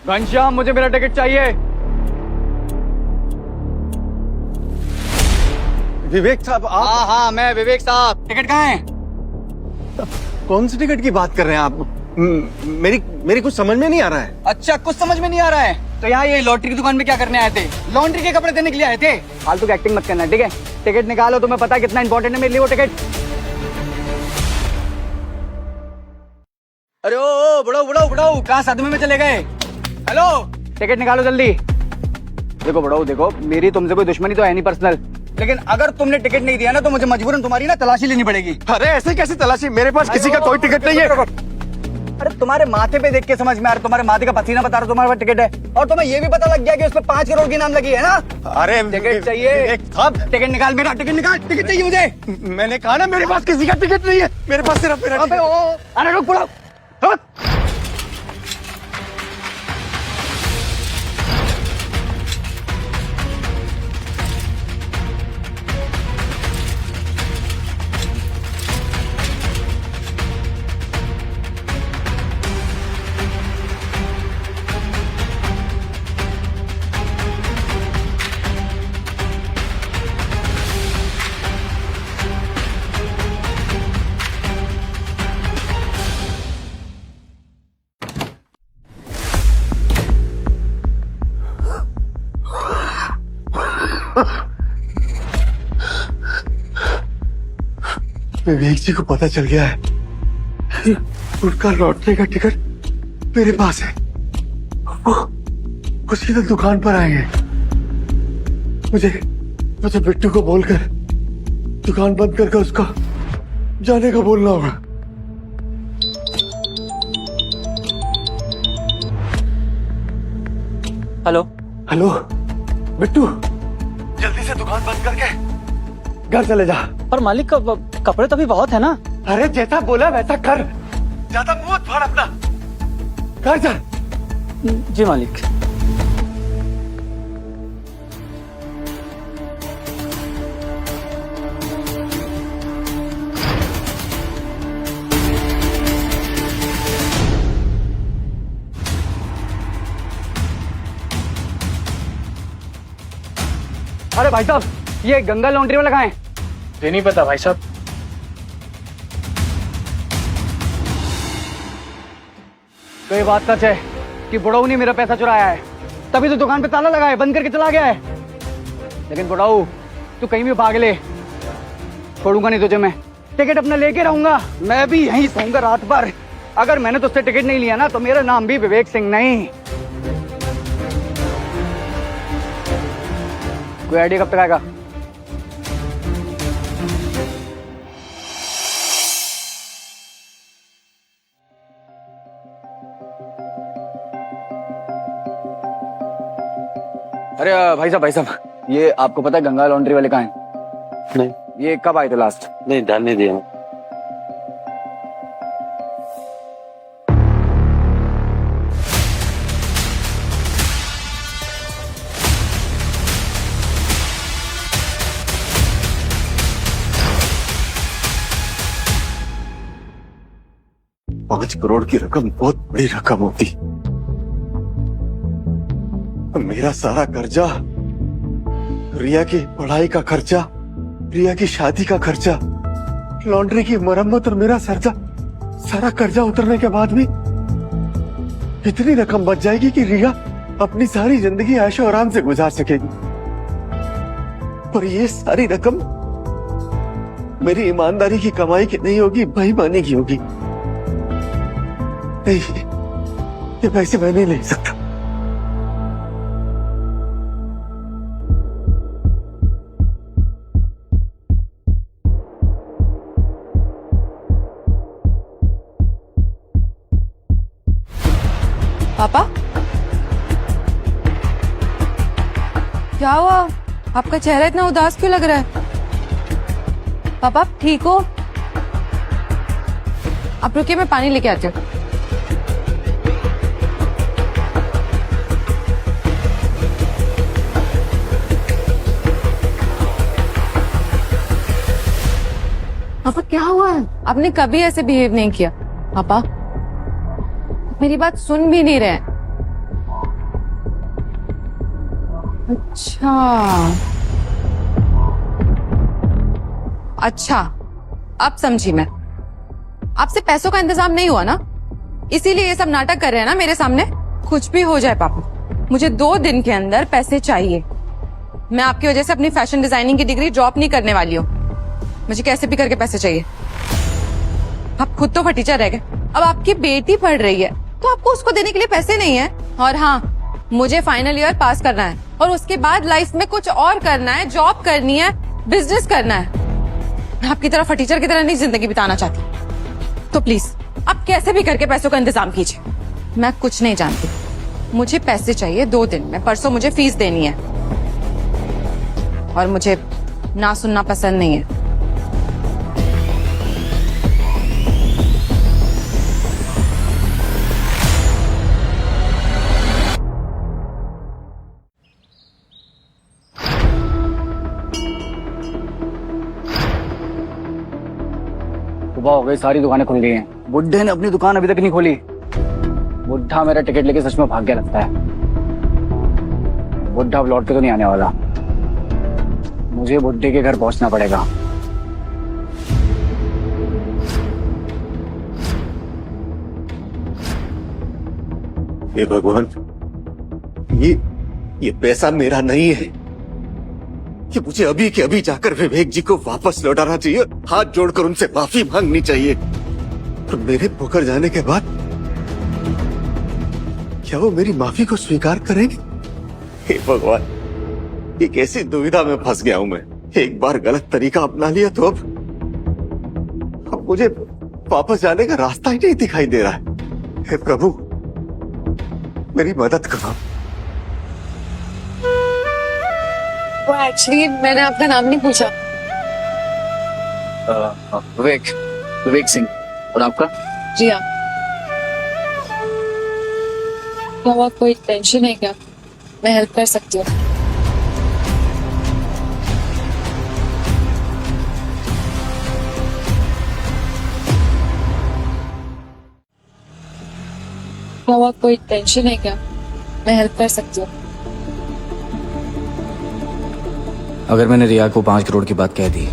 घनश्याम, मुझे मेरा टिकट चाहिए। विवेक साहब आप? हाँ, मैं विवेक साहब। टिकट कहाँ है? कौन सी टिकट की बात कर रहे हैं आप? मेरी कुछ समझ में नहीं आ रहा है। अच्छा, कुछ समझ में नहीं आ रहा है तो यहाँ ये लॉटरी की दुकान में क्या करने आए थे? लॉन्ड्री के कपड़े देने के लिए आए थे? फालतू की एक्टिंग मत करना, ठीक है? टिकट निकालो, तुम्हें पता है कितना इंपॉर्टेंट है मेरे लिए वो टिकट। अरे ओ बुढ़ाऊ, कहाँ सदमे में चले गए? हेलो, टिकट निकालो जल्दी। देखो बुढ़ाऊ, देखो, मेरी तुमसे कोई दुश्मनी तो है नहीं पर्सनल, लेकिन अगर तुमने टिकट नहीं दिया ना तो मुझे मजबूरन तुम्हारी ना तलाशी लेनी पड़ेगी। अरे ऐसे कैसे तलाशी? मेरे पास किसी का कोई टिकट नहीं है। अरे तुम्हारे माथे पे देख के समझ में आ रहा, तुम्हारे माथे का पसीना बता रहा तुम्हारे पास टिकट है, और तुम्हें ये भी पता लग गया कि उसमें 5 करोड़ की नाम लगी है ना? अरे टिकट चाहिए? टिकट निकाल, मेरा टिकट निकाल। टिकट चाहिए मुझे। मैंने कहा ना मेरे पास किसी का टिकट नहीं है। मेरे पास सिर्फ मेरा टिकट। अरे रुक बुढ़ाऊ। विवेक जी को पता चल गया है कि उनका लॉटरी का टिकट मेरे पास है। वो उसी दिन दुकान पर आएंगे। मुझे बिट्टू को बोलकर दुकान बंद करके उसको जाने का बोलना होगा। हेलो बिट्टू, जल्दी से दुकान बंद करके घर चले जा। पर मालिक कपड़े तो भी बहुत है ना। अरे जैसा बोला वैसा कर। ज्यादा मुंह फाड़ अपना। घर जा। जी मालिक। अरे भाई साहब, ये गंगा लॉन्ड्री वाला कहाँ है? ये नहीं पता भाई साहब। तो ये बात सच है कि बुढ़ाऊ ने मेरा पैसा चुराया है, तभी तो दुकान पे ताला लगा है, बंद करके चला गया है। लेकिन बुढ़ाऊ, तू कहीं भी भाग ले, छोड़ूंगा नहीं तुझे मैं। टिकट अपना लेके रहूंगा, मैं भी यहीं सोऊंगा रात भर। अगर मैंने तुझसे टिकट नहीं लिया ना तो मेरा नाम भी विवेक सिंह नहीं। कोई आइडिया कब तक आएगा? अरे भाई साहब, ये आपको पता है गंगा लॉन्ड्री वाले कहाँ हैं? नहीं। ये कब आए थे लास्ट? नहीं, ध्यान नहीं दिया। पांच करोड़ की रकम बहुत बड़ी रकम होती। मेरा सारा कर्जा, रिया की पढ़ाई का खर्चा, रिया की शादी का खर्चा, लॉन्ड्री की मरम्मत और मेरा सारा कर्जा उतरने के बाद भी इतनी रकम बच जाएगी कि रिया अपनी सारी जिंदगी ऐशो आराम से गुजार सकेगी। पर ये सारी रकम मेरी ईमानदारी की कमाई की नहीं होगी, बेईमानी की होगी। नहीं, ये पैसे मैं नहीं ले सकता। आपका चेहरा इतना उदास क्यों लग रहा है? पापा आप ठीक हो? आप रुकिए, मैं पानी लेके आती हूँ। पापा क्या हुआ है? आपने कभी ऐसे बिहेव नहीं किया। पापा मेरी बात सुन भी नहीं रहे। अच्छा अब समझी मैं। आपसे पैसों का इंतजाम नहीं हुआ ना, इसीलिए ये सब नाटक कर रहे हैं ना मेरे सामने। कुछ भी हो जाए पापा, मुझे 2 दिन के अंदर पैसे चाहिए। मैं आपकी वजह से अपनी फैशन डिजाइनिंग की डिग्री ड्रॉप नहीं करने वाली हूँ। मुझे कैसे भी करके पैसे चाहिए। आप खुद तो फटीचर रह गए, अब आपकी बेटी पढ़ रही है तो आपको उसको देने के लिए पैसे नहीं है। और हाँ, मुझे फाइनल ईयर पास करना है और उसके बाद लाइफ में कुछ और करना है, जॉब करनी है, बिजनेस करना है। मैं आपकी तरह फटीचर की तरह नहीं जिंदगी बिताना चाहती। तो प्लीज आप कैसे भी करके पैसों का इंतजाम कीजिए। मैं कुछ नहीं जानती, मुझे पैसे चाहिए 2 दिन में। परसों मुझे फीस देनी है और मुझे ना सुनना पसंद नहीं है। सुबह हो गई, सारी दुकानें खुल गई हैं। बुड्ढे ने अपनी दुकान अभी तक नहीं खोली। बुड्ढा मेरा टिकट लेके सच में भाग गया लगता है। बुड्ढा अब लौट के तो नहीं आने वाला। मुझे बुड्ढे के घर पहुंचना पड़ेगा। हे भगवान, ये पैसा मेरा नहीं है। कि मुझे अभी के अभी जाकर विवेक जी को वापस लौटाना चाहिए, हाथ जोड़कर उनसे माफी मांगनी चाहिए। और मेरे मुकर जाने के बाद क्या वो मेरी माफी को स्वीकार करेंगे? हे भगवान, एक ऐसी दुविधा में फंस गया हूं मैं। एक बार गलत तरीका अपना लिया तो अब मुझे वापस जाने का रास्ता ही नहीं दिखाई दे रहा है। हे प्रभु, मेरी मदद करो। वो एक्चुअली मैंने आपका नाम नहीं पूछा। विवेक सिंह। और आपका? जी हाँ। क्या कोई टेंशन है क्या? मैं हेल्प कर सकती हूँ। क्या कोई टेंशन है क्या? मैं हेल्प कर सकती हूँ। अगर मैंने रिया को 5 करोड़ की बात कह दी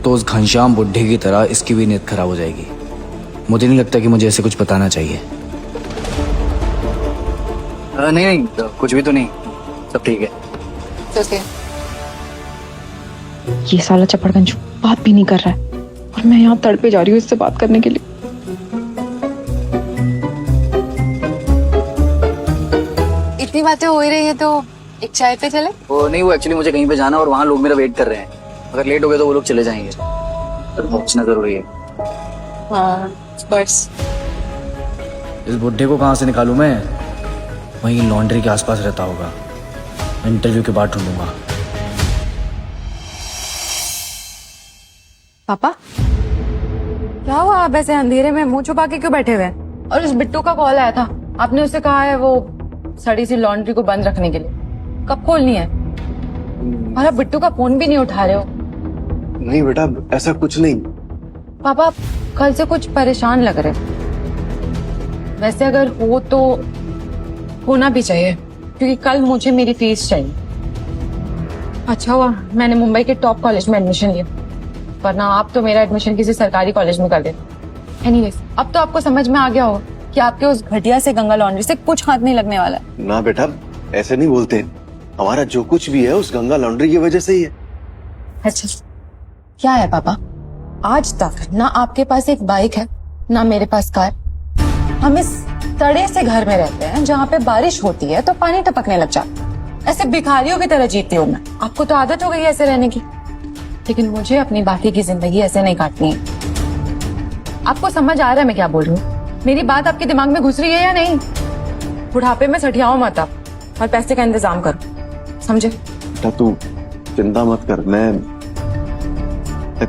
तो उस घनश्याम बुड्ढे की तरह इसकी भी नीयत खराब हो जाएगी। मुझे नहीं लगता कि मुझे ऐसे कुछ बताना चाहिए। नहीं, कुछ भी तो नहीं, सब ठीक है। ये साला चपड़गंज बात भी नहीं कर रहा है और मैं यहाँ तड़पे जा रही हूँ इससे बात करने के लिए। इतनी बातें हो ही रही है तो एक चाय पे चले? वो नहीं, वो एक्चुअली मुझे कहीं पे जाना और वहाँ लोग मेरा वेट कर रहे हैं। अगर लेट हो गए तो वो लोग चले जाएंगे, तो पहुंचना जरूरी है। हाँ, बस। इस बुड्ढे को कहाँ से निकालूं मैं? वहीं लॉन्ड्री के आसपास रहता होगा। इंटरव्यू के बाद ढूंढूंगा। पापा क्या हुआ? आप ऐसे अंधेरे में मुंह छुपा के क्यों बैठे हुए हैं? और उस बिट्टू का कॉल आया था, आपने उससे कहा है वो सड़ी सी लॉन्ड्री को बंद रखने के लिए। कब खोलनी है? और आप बिट्टू का फोन भी नहीं उठा रहे हो। नहीं बेटा, ऐसा कुछ नहीं। पापा कल से कुछ परेशान लग रहे। वैसे अगर हो तो होना भी चाहिए, क्योंकि कल मुझे मेरी फीस चाहिए। अच्छा हुआ मैंने मुंबई के टॉप कॉलेज में एडमिशन लिया, वरना आप तो मेरा एडमिशन किसी सरकारी कॉलेज में कर देते। एनीवेज, अब तो आपको समझ में आ गया हो कि आपके उस घटिया से गंगा लॉन्ड्री से कुछ हाथ नहीं लगने वाला। ना बेटा, ऐसे नहीं बोलते। हमारा जो कुछ भी है उस गंगा लॉन्ड्री की वजह से ही है। अच्छा क्या है पापा? आज तक ना आपके पास एक बाइक है ना मेरे पास कार। हम इस तड़े से घर में रहते हैं जहाँ पे बारिश होती है तो पानी टपकने लग जाता। ऐसे भिखारियों की तरह जीती हूँ मैं। आपको तो आदत हो गई है ऐसे रहने की, लेकिन मुझे अपनी बाकी की जिंदगी ऐसे नहीं काटनी है। आपको समझ आ रहा है मैं क्या बोल रही हूँ? मेरी बात आपके दिमाग में घुस रही है या नहीं? बुढ़ापे में सठियाओ मत आप और पैसे का इंतजाम करो, समझे? बेटा चिंता मत कर, मैं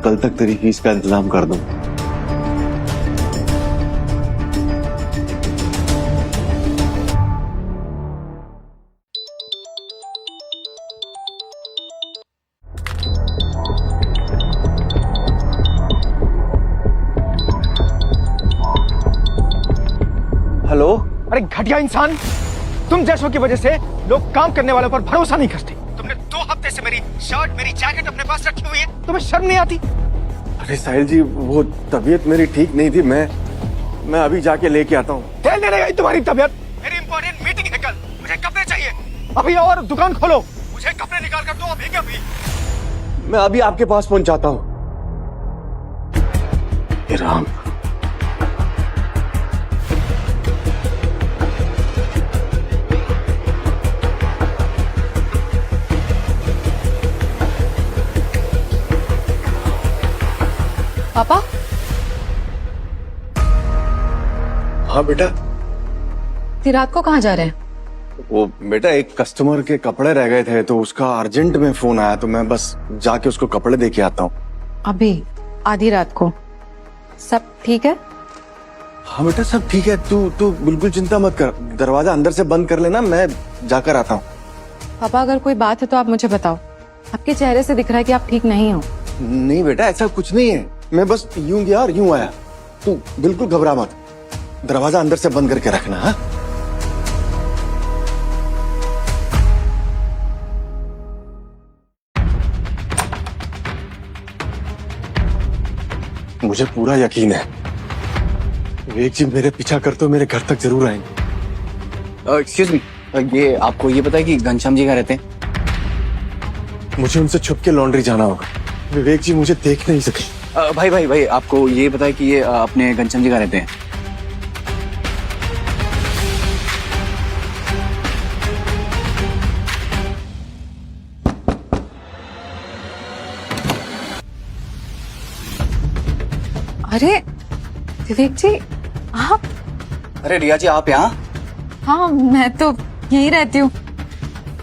कल तक तेरी फीस का इंतजाम कर दूं। हेलो। अरे घटिया इंसान, तुम जैसों की वजह से लोग काम करने वालों पर भरोसा नहीं करते। तुमने 2 हफ्ते से मेरी शर्ट, मेरी जैकेट अपने पास रखी हुई है, तुम्हें शर्म नहीं आती? अरे साहिल जी, वो तबीयत मेरी ठीक नहीं थी, मैं अभी जाके लेके आता हूँ। खेल नहीं रही तुम्हारी तबीयत। मेरी इंपॉर्टेंट मीटिंग है कल, मुझे कपड़े चाहिए अभी, और दुकान खोलो, मुझे कपड़े निकाल कर दो अभी के अभी। मैं अभी आपके पास पहुंचाता हूँ। हे राम, पापा, हाँ बेटा। फिर रात को कहाँ जा रहे हैं? वो बेटा, एक कस्टमर के कपड़े रह गए थे तो उसका अर्जेंट में फोन आया, तो मैं बस जाके उसको कपड़े दे के आता हूँ। अभी आधी रात को? सब ठीक है? हाँ बेटा, सब ठीक है। तू बिल्कुल चिंता मत कर, दरवाजा अंदर से बंद कर लेना, मैं जाकर आता हूँ। पापा, अगर कोई बात है तो आप मुझे बताओ। आपके चेहरे से दिख रहा है कि आप ठीक नहीं हो। नहीं बेटा, ऐसा कुछ नहीं है, मैं बस यूं गया और यूं आया। तू बिल्कुल घबरा मत, दरवाजा अंदर से बंद करके रखना। हाँ, मुझे पूरा यकीन है विवेक जी मेरे पीछा करते हुए मेरे घर तक जरूर आएंगे। एक्सक्यूज मी, ये आपको ये पता है कि घनश्याम जी कहाँ रहते हैं? मुझे उनसे छुप के लॉन्ड्री जाना होगा, विवेक जी मुझे देख नहीं सके। भाई आपको ये पता है कि ये अपने घनश्याम जी कहाँ रहते हैं? अरे विवेक जी, आप? अरे रिया जी, आप यहाँ? हाँ, मैं तो यहीं रहती हूँ,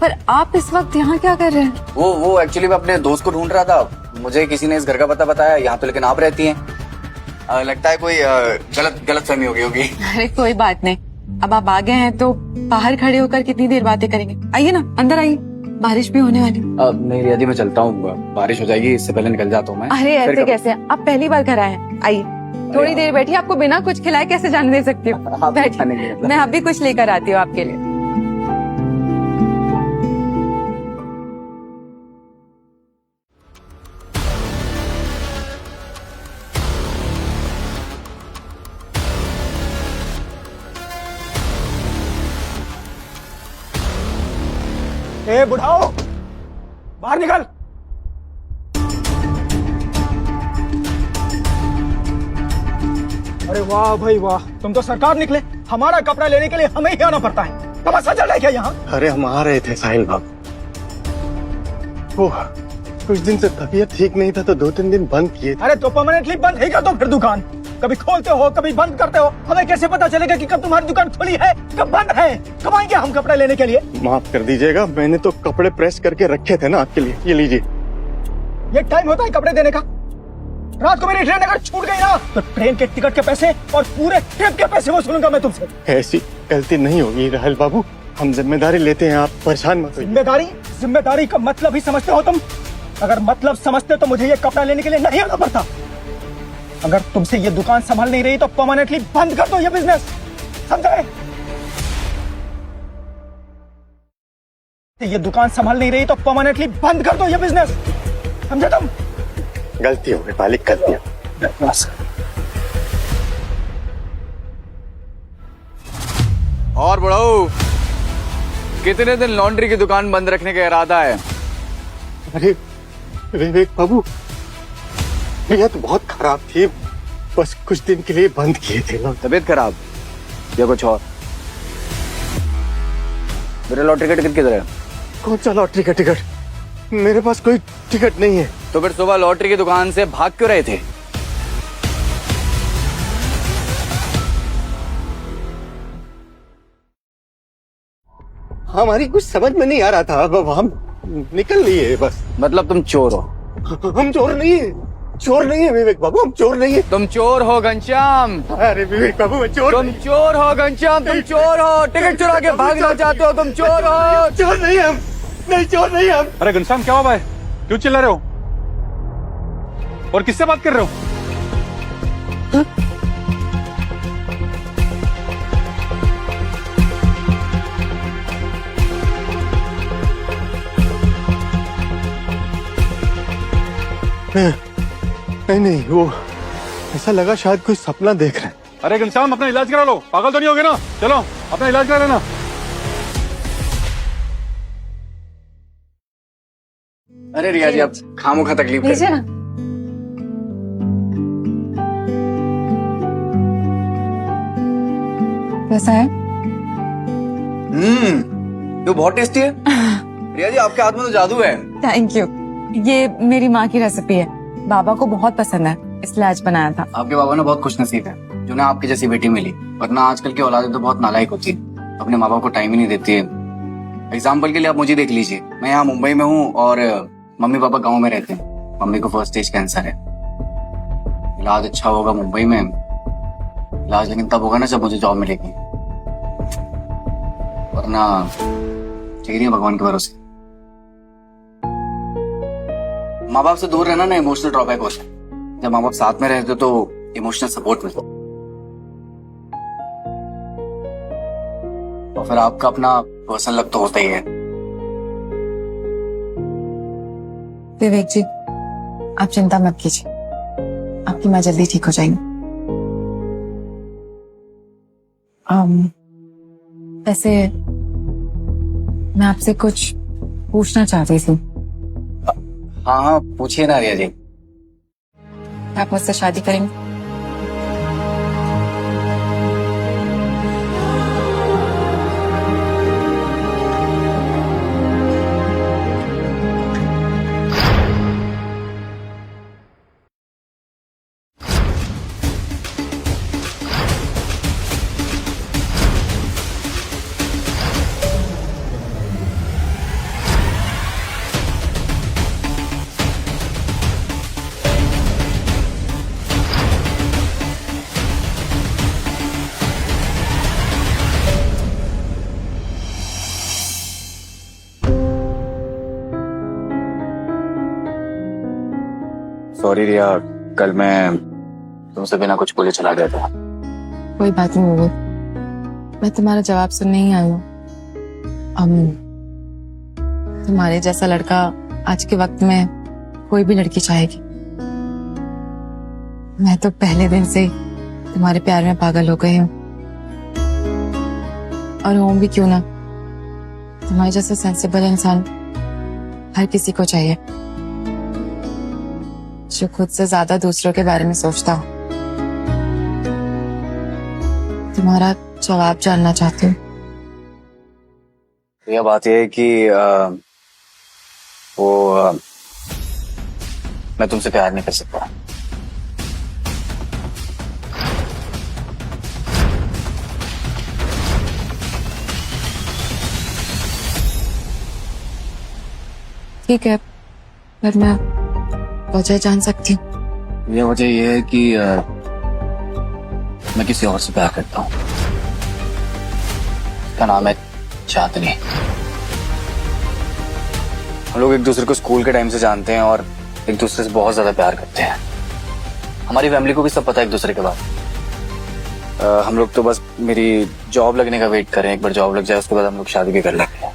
पर आप इस वक्त यहाँ क्या कर रहे हैं? वो एक्चुअली मैं अपने दोस्त को ढूंढ रहा था, मुझे किसी ने इस घर का पता बताया, यहाँ तो लेकिन आप रहती हैं। लगता है कोई गलत फहमी हो गई होगी। अरे कोई बात नहीं, अब आप आ गए हैं तो बाहर खड़े होकर कितनी देर बातें करेंगे। आइए ना, अंदर आइए, बारिश भी होने वाली। नहीं रिया जी, मैं चलता हूँ, बारिश हो जाएगी, इससे पहले निकल जाता हूँ मैं। अरे ऐसे कैसे, आप पहली बार घर आए हैं। आइए, थोड़ी देर बैठिए, आपको बिना कुछ खिलाए कैसे जाने दे सकती हूँ। बैठिए, मैं अभी कुछ लेकर आती हूँ आपके लिए। ए बुढ़ाओ, बाहर निकल। अरे वाह भाई वाह, तुम तो सरकार निकले। हमारा कपड़ा लेने के लिए हमें ही आना पड़ता है। तमाशा चल रहा है क्या यहाँ? अरे हम आ रहे थे साहिल बाबू, वो कुछ दिन से तबीयत ठीक नहीं था तो 2-3 दिन बंद किए थे। अरे तो परमानेंटली बंद ही कर दो फिर दुकान। कभी खोलते हो कभी बंद करते हो, हमें कैसे पता चलेगा कि कब तुम्हारी दुकान खुली है कब बंद है? कब आएंगे हम कपड़े लेने के लिए? माफ कर दीजिएगा, मैंने तो कपड़े प्रेस करके रखे थे ना आपके लिए, ये लीजिए। ये टाइम होता है कपड़े देने का? रात को मेरी ट्रेन अगर छूट गई ना तो ट्रेन के टिकट के पैसे और पूरे ट्रिप के पैसे वसूलूंगा मैं तुमसे। ऐसी गलती नहीं होगी राहुल बाबू, हम जिम्मेदारी लेते हैं, आप परेशान मत होइए। जिम्मेदारी का मतलब ही समझते हो तुम? अगर मतलब समझते तो मुझे ये कपड़ा लेने के लिए नहीं आना पड़ता। अगर तुमसे ये दुकान संभाल नहीं रही तो परमानेंटली बंद कर दो ये बिजनेस, समझे? ये दुकान संभाल नहीं रही तो परमानेंटली बंद कर दो ये बिजनेस, समझे तुम? गलती हो गई मालिक, गलती हो। और बढ़ाओ, कितने दिन लॉन्ड्री की दुकान बंद रखने का इरादा है? अरे विवेक बाबू, भैया तो बहुत खराब थी, बस कुछ दिन के लिए बंद किए थे लोग। तबीयत खराब या कुछ और? मेरा लॉटरी का टिकट किधर है? कौन सा लॉटरी का टिकट? मेरे पास कोई टिकट नहीं है। तो फिर सुबह लॉटरी की दुकान से भाग क्यों रहे थे? हमारी कुछ समझ में नहीं आ रहा था, अब निकल लिए बस। मतलब तुम चोर हो? हम चोर नहीं है, चोर नहीं है विवेक बाबू, हम चोर नहीं है। तुम चोर हो घनश्याम। अरे विवेक बाबू मैं चोर, तुम चोर हो घनश्याम, तुम चोर हो। टिकट चुरा के भागना चाहते हो, तुम चोर हो। चोर नहीं हम, नहीं चोर नहीं हम। अरे घनश्याम क्या हुआ भाई, क्यों चिल्ला रहे हो और किससे बात कर रहे हो? नहीं नहीं, वो ऐसा लगा शायद कोई सपना देख रहे हैं। अरे घनश्याम अपना इलाज करा लो, पागल तो नहीं हो गए ना? चलो अपना इलाज करा लेना। अरे रिया जी, आप खामोखा तकलीफ कर। लीजिए ना। कैसा है? ये बहुत टेस्टी है। रिया जी, आपके हाथ में तो जादू है। Thank you. ये मेरी माँ की रेसिपी है, बाबा को बहुत पसंद है, इसलिए आज बनाया था। आपके बाबा ना बहुत खुशनसीब है जो ना आपकी जैसी बेटी मिली, वरना आजकल की औलादें तो बहुत नालायक होती है, अपने माँ बाप को टाइम ही नहीं देती है। एग्जाम्पल के लिए आप मुझे देख लीजिए, मैं यहाँ मुंबई में हूँ और मम्मी पापा गाँव में रहते हैं। मम्मी को फर्स्ट स्टेज कैंसर है। इलाज अच्छा होगा मुंबई में, इलाज लेकिन तब होगा ना जब मुझे जॉब मिलेगी, वरना ठीक है भगवान के भरोसे। माँ बाप से दूर रहना ना इमोशनल ड्रॉबैक होता है, जब माँ बाप साथ में रहते तो इमोशनल सपोर्ट मिलता। और फिर आपका अपना पर्सनल लग तो होता ही है। विवेक जी, आप चिंता मत कीजिए, आपकी माँ जल्दी ठीक हो जाएंगी। वैसे मैं आपसे कुछ पूछना चाहती थी। हाँ हाँ, पूछिए ना रिया जी। आप मुझसे शादी करेंगे? सॉरी रिया, कल मैं तुमसे बिना कुछ बोले चला गया था। कोई बात नहीं विवेक, मैं तुम्हारा जवाब सुनने ही आई हूँ। तुम्हारे जैसा लड़का आज के वक्त में कोई भी लड़की चाहेगी। मैं तो पहले दिन से ही तुम्हारे प्यार में पागल हो गई हूँ, और हूँ भी क्यों ना। तुम्हारे जैसा सेंसिबल इंसान हर किसी को चाहिए, जो खुद से ज्यादा दूसरों के बारे में सोचता हो। तुम्हारा जवाब जानना चाहती हूँ। यह बात यह है कि मैं तुमसे प्यार नहीं कर सकता। ठीक है, पर मैं वजह जान सकती हूँ? यह वजह यह है कि मैं किसी और से प्यार करता हूँ। उसका नाम है चांदनी। हम लोग एक दूसरे को स्कूल के टाइम से जानते हैं और एक दूसरे से बहुत ज्यादा प्यार करते हैं। हमारी फैमिली को भी सब पता है एक दूसरे के बारे। हम लोग तो बस मेरी जॉब लगने का वेट कर रहे हैं। एक बार जॉब लग जाए उसके बाद हम लोग शादी भी कर लेंगे।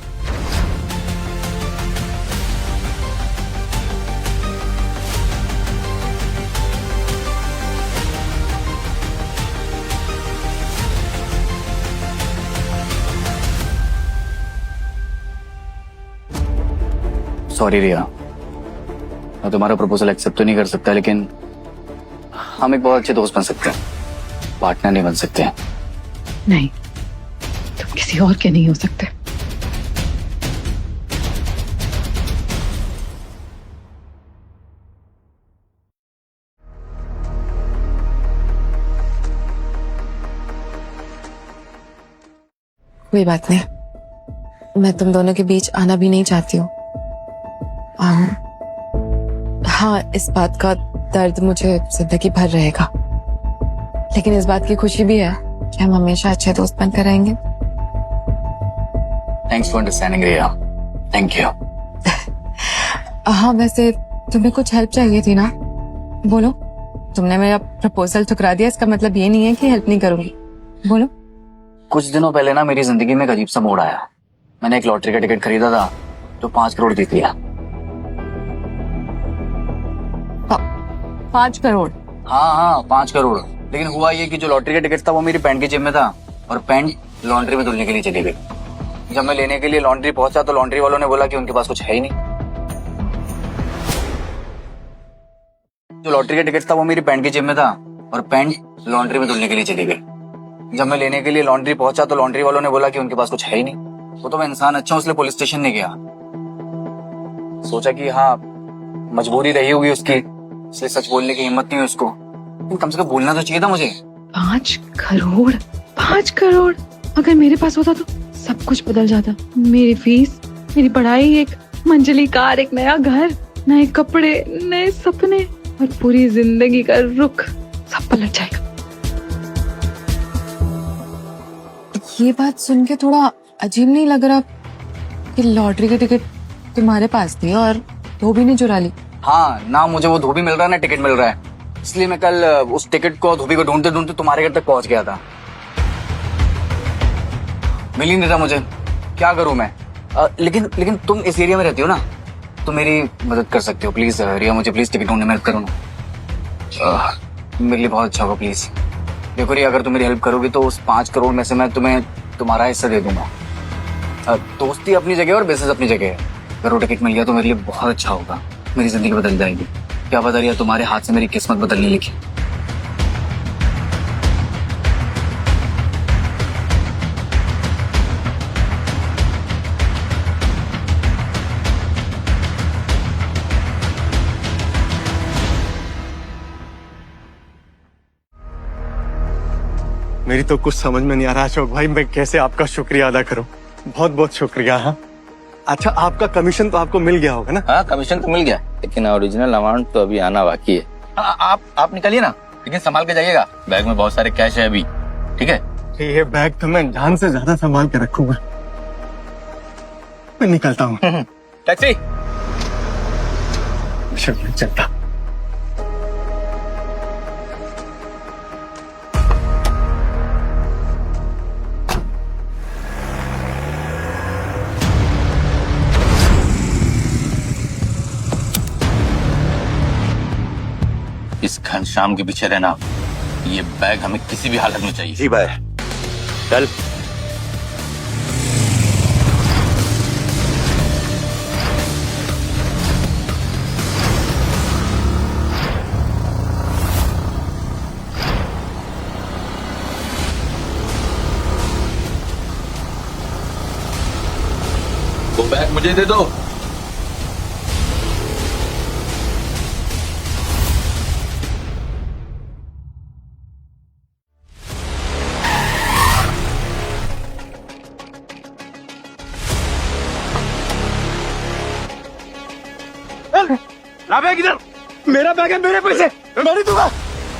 सॉरी रिया, मैं तुम्हारा प्रपोजल एक्सेप्ट तो नहीं कर सकता, लेकिन हम एक बहुत अच्छे दोस्त बन सकते हैं, पार्टनर नहीं बन सकते। नहीं, तुम किसी और के नहीं हो सकते। कोई बात नहीं, मैं तुम दोनों के बीच आना भी नहीं चाहती हूँ, हाँ, इस बात का दर्द मुझे जिंदगी भर रहेगा, लेकिन इस बात की खुशी भी है कि हम हमेशा अच्छे दोस्त बनकर रहेंगे। Thanks for understanding Riya, thank you. हाँ, वैसे तुम्हें कुछ हेल्प चाहिए थी ना? बोलो। तुमने मेरा प्रपोजल ठुकरा दिया, इसका मतलब ये नहीं है कि हेल्प नहीं करूंगी। बोलो। कुछ दिनों पहले ना मेरी जिंदगी में एक अजीब सा मोड़ आया। मैंने एक लॉटरी का टिकट खरीदा था तो 5 करोड़ जीत लिया। 5 करोड़? हाँ, 5 करोड़। लेकिन हुआ ये कि जो लॉटरी का टिकट था वो मेरी पैंट की जेब में था और पैंट लॉन्ड्री में धुलने के लिए चली गई। जब मैं लेने के लिए लॉन्ड्री पहुंचा तो लॉन्ड्री वालों ने बोला कि उनके पास कुछ है ही नहीं। जो लॉटरी का टिकट था वो मेरी पैंट की जेब में था और पैंट लॉन्ड्री में धुलने के लिए चली गई। जब मैं लेने के लिए लॉन्ड्री पहुंचा तो लॉन्ड्री वालों ने बोला कि उनके पास कुछ है ही नहीं। वो तो मैं इंसान अच्छा हूं इसलिए पुलिस स्टेशन नहीं गया। सोचा कि हाँ, मजबूरी रही होगी उसकी, इसलिए सच बोलने की हिम्मत नहीं हुई उसको। कम से कम बोलना तो चाहिए था मुझे। 5 करोड़? 5 करोड़ अगर मेरे पास होता तो सब कुछ बदल जाता। मेरी फीस, मेरी पढ़ाई, एक मंजिली कार, एक नया घर, नए कपड़े, नए सपने और पूरी जिंदगी का रुख सब पलट जाएगा। ये बात सुन के थोड़ा अजीब नहीं लग रहा कि लॉटरी की टिकट तुम्हारे पास थी और धोबी ने चुरा ली? हाँ, ना मुझे वो धोबी मिल रहा है ना टिकट मिल रहा है, इसलिए मैं कल उस टिकट को धोबी को ढूंढते ढूंढते तुम्हारे घर तक पहुंच गया था। मिल ही नहीं रहा मुझे, क्या करूं मैं? लेकिन तुम इस एरिया में रहती हो ना, तो मेरी मदद कर सकते हो प्लीज रिया। मुझे प्लीज टिकट ढूंढने में मदद करो ना, मेरे लिए बहुत अच्छा होगा प्लीज। देखो रिया, अगर तुम मेरी हेल्प करोगी तो उस 5 करोड़ में से मैं तुम्हें तुम्हारा हिस्सा दे दूंगा। दोस्ती अपनी जगह और बिजनेस अपनी जगह है। अगर वो टिकट मिल गया तो मेरे लिए बहुत अच्छा होगा, मेरी जिंदगी बदल जाएगी। क्या पता रिया, तुम्हारे हाथ से मेरी किस्मत बदलने लिखी। मेरी तो कुछ समझ में नहीं आ रहा अशोक भाई, मैं कैसे आपका शुक्रिया अदा करूं। बहुत बहुत शुक्रिया। हाँ, अच्छा, आपका कमीशन तो आपको मिल गया होगा ना? हाँ, कमीशन तो मिल गया, लेकिन ओरिजिनल अमाउंट तो अभी आना बाकी है। आप निकलिए ना, लेकिन संभाल के जाइएगा, बैग में बहुत सारे कैश है अभी। ठीक है? ये बैग तो मैं जान से ज्यादा संभाल के रखूंगा। मैं निकलता हूँ। टैक्सी। चलता। इस घनश्याम के पीछे रहना, ये बैग हमें किसी भी हालत में चाहिए। जी भाई, चल। वो बैग मुझे दे दो। ला बैग इधर। मेरा बैग है, मेरे पैसे मैं नहीं दूंगा।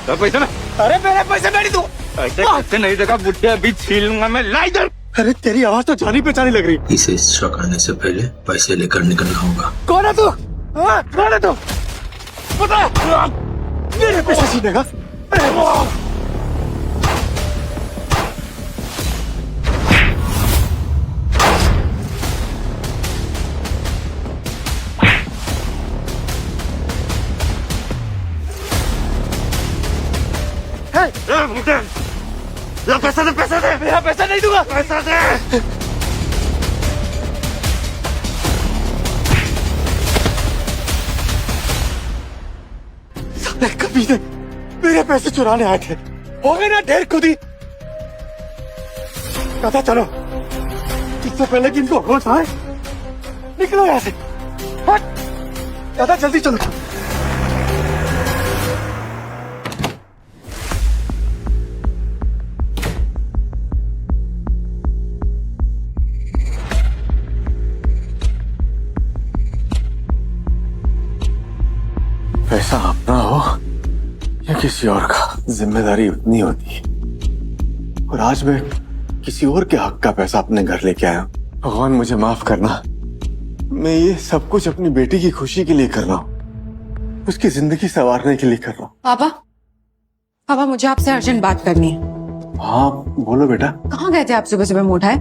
तो पैसे में, अरे मेरे पैसे मैं नहीं दूंगा। ऐसे कैसे नहीं देगा, बुढ़िया भी छीन लूंगा मैं। ला इधर। अरे तेरी आवाज तो जानी पहचानी लग रही। इसे शक आने से पहले पैसे लेकर निकलना होगा। कौन है तू? कौन है तू? बता। मेरे पैसे छीनेगा? पैसा दे, पैसा दे। मेरा पैसा नहीं दूंगा। पैसा दे। साले कमीने मेरे पैसे चुराने आए थे। हो गए ना ढेर खुदी। पता चलो, इससे पहले कि इनको होश आए, निकलो यहाँ से। हट। दादा जल्दी चलो। किसी और का जिम्मेदारी उतनी होती है, और आज मैं किसी और के हक का पैसा अपने घर लेके आया हूं। भगवान मुझे माफ करना, मैं ये सब कुछ अपनी बेटी की खुशी के लिए कर रहा हूँ, उसकी जिंदगी संवारने के लिए कर रहा हूँ। पापा मुझे आपसे अर्जेंट बात करनी है। हाँ बोलो बेटा। कहाँ गए थे आप सुबह सुबह मुंह उठाए?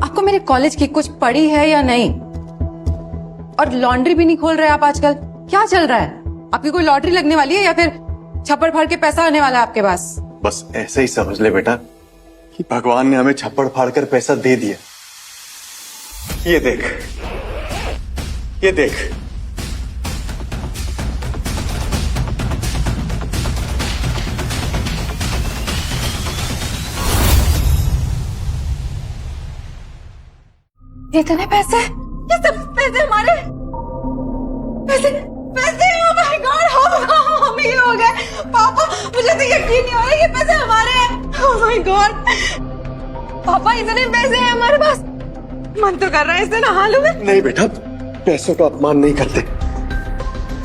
आपको मेरे कॉलेज की कुछ पड़ी है या नहीं? और लॉन्ड्री भी नहीं खोल रहे आप आजकल, क्या चल रहा है? आपकी कोई लॉटरी लगने वाली है या फिर छप्पड़ फाड़ के पैसा आने वाला है आपके पास? बस ऐसे ही समझ ले बेटा कि भगवान ने हमें छप्पड़ फाड़ कर पैसा दे दिया। ये देख, ये देख। इतने पैसे, ये सब पैसे हमारे पैसे पैसे oh my God, हम ये हो गए। पापा मुझे तो यकीन नहीं हो रहा ये पैसे हमारे हैं। oh my God, पापा इतने पैसे हैं हमारे पास, मन तो कर रहा है इससे नहा लूं मैं। नहीं बेटा, पैसों का अपमान नहीं करते।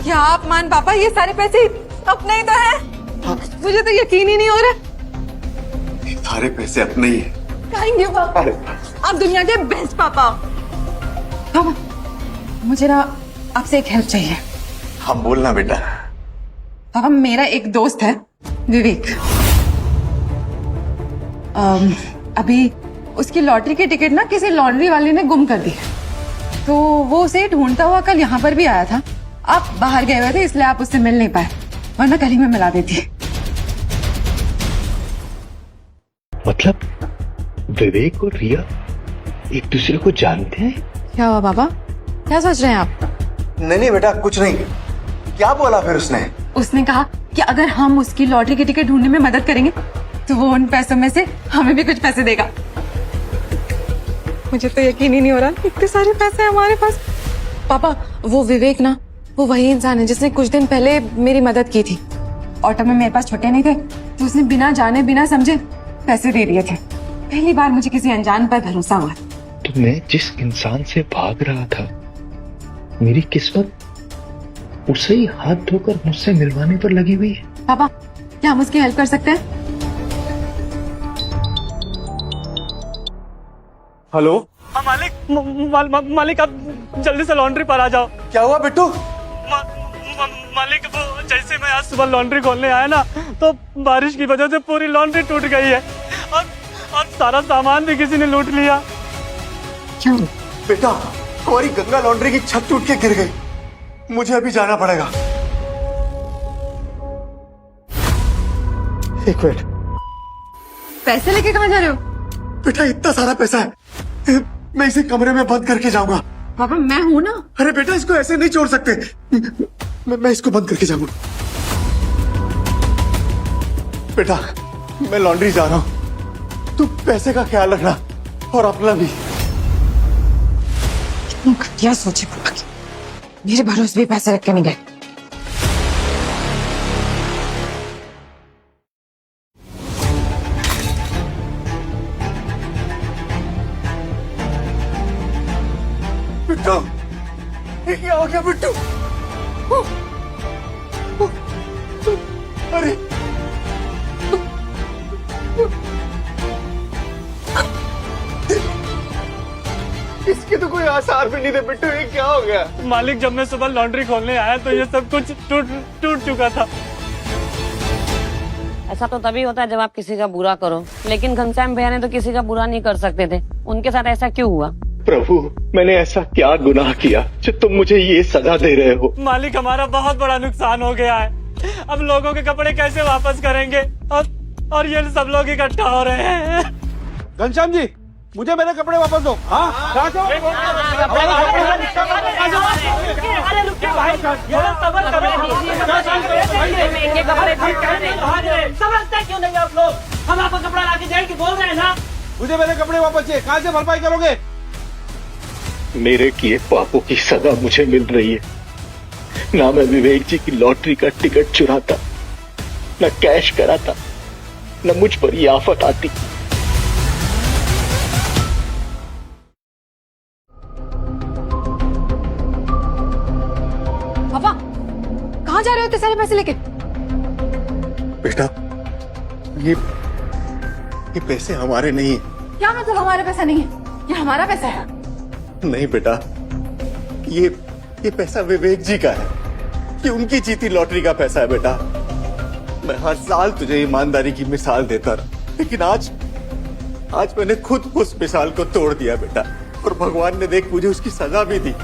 क्या अपमान पापा? ये सारे पैसे अपने ही तो हैं। हाँ। मुझे तो यकीन ही नहीं हो रहा। ये सारे पैसे अपने ही हैं। थैंक यू पापा, आप दुनिया के बेस्ट पापा। पापा मुझे ना आपसे एक हेल्प चाहिए। हम बोलना बेटा। पापा मेरा एक दोस्त है विवेक, अभी उसकी लॉटरी की टिकट ना किसी लॉन्ड्री वाले ने गुम कर दी, तो वो उसे ढूंढता हुआ कल यहाँ पर भी आया था। आप बाहर गए हुए थे इसलिए आप उससे मिल नहीं पाए, वरना कल ही मैं मिला देती। मतलब विवेक और रिया एक दूसरे को जानते हैं? क्या हुआ पापा, क्या सोच रहे हैं आप? नहीं बेटा, कुछ नहीं। क्या बोला फिर उसने? उसने कहा कि अगर हम उसकी लॉटरी की टिकट ढूंढने में मदद करेंगे तो वो उन पैसों में से हमें भी कुछ पैसे देगा। मुझे तो यकीन ही नहीं हो रहा, इतने सारे पैसे हमारे पास। पापा वो विवेक ना, वो वही इंसान है जिसने कुछ दिन पहले मेरी मदद की थी। ऑटो में मेरे पास छुट्टे नहीं थे तो उसने बिना जाने बिना समझे पैसे दे दिए थे। पहली बार मुझे किसी अनजान पर भरोसा हुआ। तो मैं जिस इंसान से भाग रहा था, मेरी किस्मत उसे ही हाथ धोकर मुझसे मिलवाने पर लगी हुई है। पापा क्या हम उसकी हेल्प कर सकते हैं? हेलो। हाँ मालिक, मालिक आप जल्दी से लॉन्ड्री पर आ जाओ। क्या हुआ बिट्टू? मालिक वो जैसे मैं आज सुबह लॉन्ड्री खोलने आया ना, तो बारिश की वजह से पूरी लॉन्ड्री टूट गई है और सारा सामान भी किसी ने लूट लिया। क्यों बेटा? हमारी गंगा लॉन्ड्री की छत टूट के गिर गई, मुझे अभी जाना पड़ेगा। एक मिनट। पैसे लेके कहाँ जा रहे हो? बेटा इतना सारा पैसा है, मैं इसे कमरे में बंद करके जाऊंगा। पापा मैं हूं ना। अरे बेटा इसको ऐसे नहीं छोड़ सकते, मैं इसको बंद करके जाऊंगा। बेटा मैं लॉन्ड्री जा रहा हूं, तू पैसे का ख्याल रखना और अपना भी। कितनी घटिया सोचे पापा की, मेरे भरोसे भी पैसे रख के नहीं गए। बिट्टू, ये क्या हो गया बिट्टू? अरे इसके तो कोई आसार भी नहीं थे बिट्टू, ये क्या हो गया? मालिक जब मैं सुबह लॉन्ड्री खोलने आया तो ये सब कुछ टूट चुका था। ऐसा तो तभी होता है जब आप किसी का बुरा करो, लेकिन घनश्याम भैया ने तो किसी का बुरा नहीं कर सकते थे, उनके साथ ऐसा क्यों हुआ? प्रभु मैंने ऐसा क्या गुनाह किया जो तुम मुझे ये सजा दे रहे हो? मालिक हमारा बहुत बड़ा नुकसान हो गया है, अब लोगों के कपड़े कैसे वापस करेंगे और ये सब लोग इकट्ठा हो रहे हैं। घनश्याम जी मुझे मेरे कपड़े वापस दो। हाँ समझते क्यों नहीं आप लोग? हम आपको कपड़ा लाके देंगे कि बोल रहे हैं ना। मुझे मेरे कपड़े वापस चाहिए, कहाँ से भरपाई करोगे? मेरे किए पापों की सजा मुझे मिल रही है। ना मैं विवेक जी की लॉटरी का टिकट चुराता, न कैश कराता, न मुझ पर ये आफत आती। पापा कहाँ जा रहे हो इतने सारे पैसे लेके? बेटा, ये पैसे हमारे नहीं है। क्या मतलब हमारा पैसा नहीं है? ये हमारा पैसा है। नहीं बेटा, ये पैसा विवेक जी का है। ये उनकी जीती लॉटरी का पैसा है बेटा। मैं हर साल तुझे ईमानदारी की मिसाल देता रहा, लेकिन आज मैंने खुद उस मिसाल को तोड़ दिया बेटा। और भगवान ने देख मुझे उसकी सजा भी दी।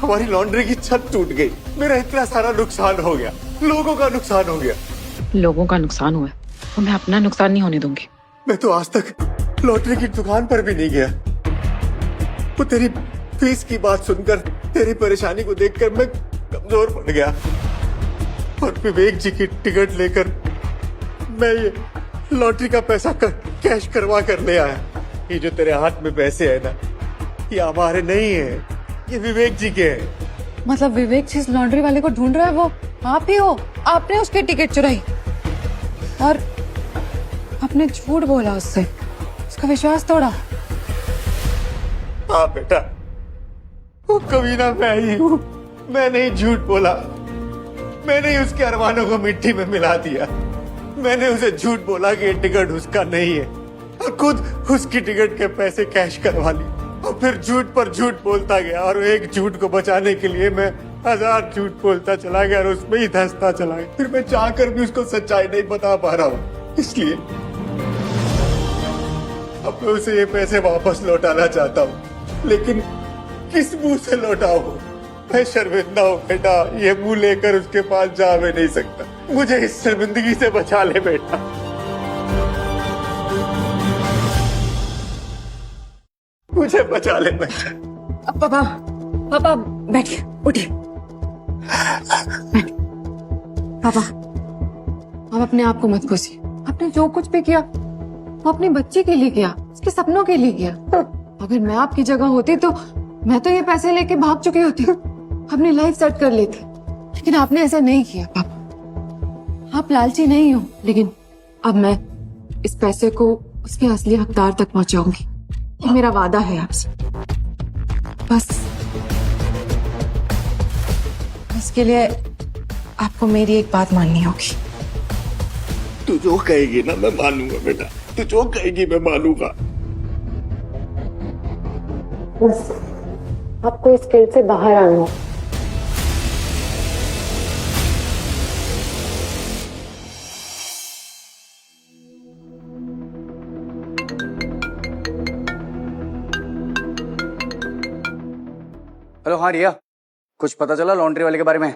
हमारी लॉन्ड्री की छत टूट गई, मेरा इतना सारा नुकसान हो गया, लोगों का नुकसान हो गया। लोगों का नुकसान हुआ और मैं अपना नुकसान नहीं होने दूंगी। मैं तो आज तक लॉटरी की दुकान पर भी नहीं गया। वो तेरी फीस की बात सुनकर, तेरी परेशानी को देखकर मैं कमजोर पड़ गया। और विवेक जी की टिकट लेकर मैं ये लॉटरी का पैसा कैश करवा कर ले आया। ये जो तेरे हाथ में पैसे है ना, ये हमारे नहीं है, ये विवेक जी के हैं। मतलब विवेक जिस लॉन्ड्री वाले को ढूंढ रहा है वो आप ही हो? आपने उसकी टिकट चुराई और आपने झूठ बोला उससे, उसका विश्वास तोड़ा। हाँ बेटा, वो कमीना मैं ही हूँ। मैंने ही झूठ बोला, मैंने ही उसके अरमानों को मिट्टी में मिला दिया। मैंने उसे झूठ बोला कि ये टिकट उसका नहीं है और खुद उसकी टिकट के पैसे कैश करवा ली। और फिर झूठ पर झूठ बोलता गया और एक झूठ को बचाने के लिए मैं 1000 झूठ बोलता चला गया और उसमें ही धंसता चला गया। फिर मैं चाहकर भी उसको सच्चाई नहीं बता पा रहा हूँ। इसलिए अब मैं उसे ये पैसे वापस लौटाना चाहता हूँ, लेकिन किस मुंह से लौटाऊं? मैं शर्मिंदा हूँ बेटा, ये मुंह लेकर उसके पास जा भी नहीं सकता। मुझे इस शर्मिंदगी से बचा ले बेटा। मुझे बचा ले बेटा। पापा, पापा बैठिए, उठिए। पापा, आप अपने आप को मत कोसिए। आपने जो कुछ भी किया वो अपने बच्चे के लिए किया, उसके सपनों के लिए किया। अगर मैं आपकी जगह होती तो मैं तो ये पैसे लेके भाग चुकी होती, अपनी लाइफ सेट कर लेती। लेकिन आपने ऐसा नहीं किया पापा। आप लालची नहीं हो, लेकिन अब मैं इस पैसे को उसके असली हकदार तक पहुंचाऊंगी। ये मेरा वादा है आपसे। बस इसके लिए आपको मेरी एक बात माननी होगी। तू जो कहेगी ना मैं मानूंगा बेटा, तू जो कहेगी मैं मानूंगा। बस आपको इस गिल्ट से बाहर आना है। हेलो, हाँ रिया, कुछ पता चला लॉन्ड्री वाले के बारे में?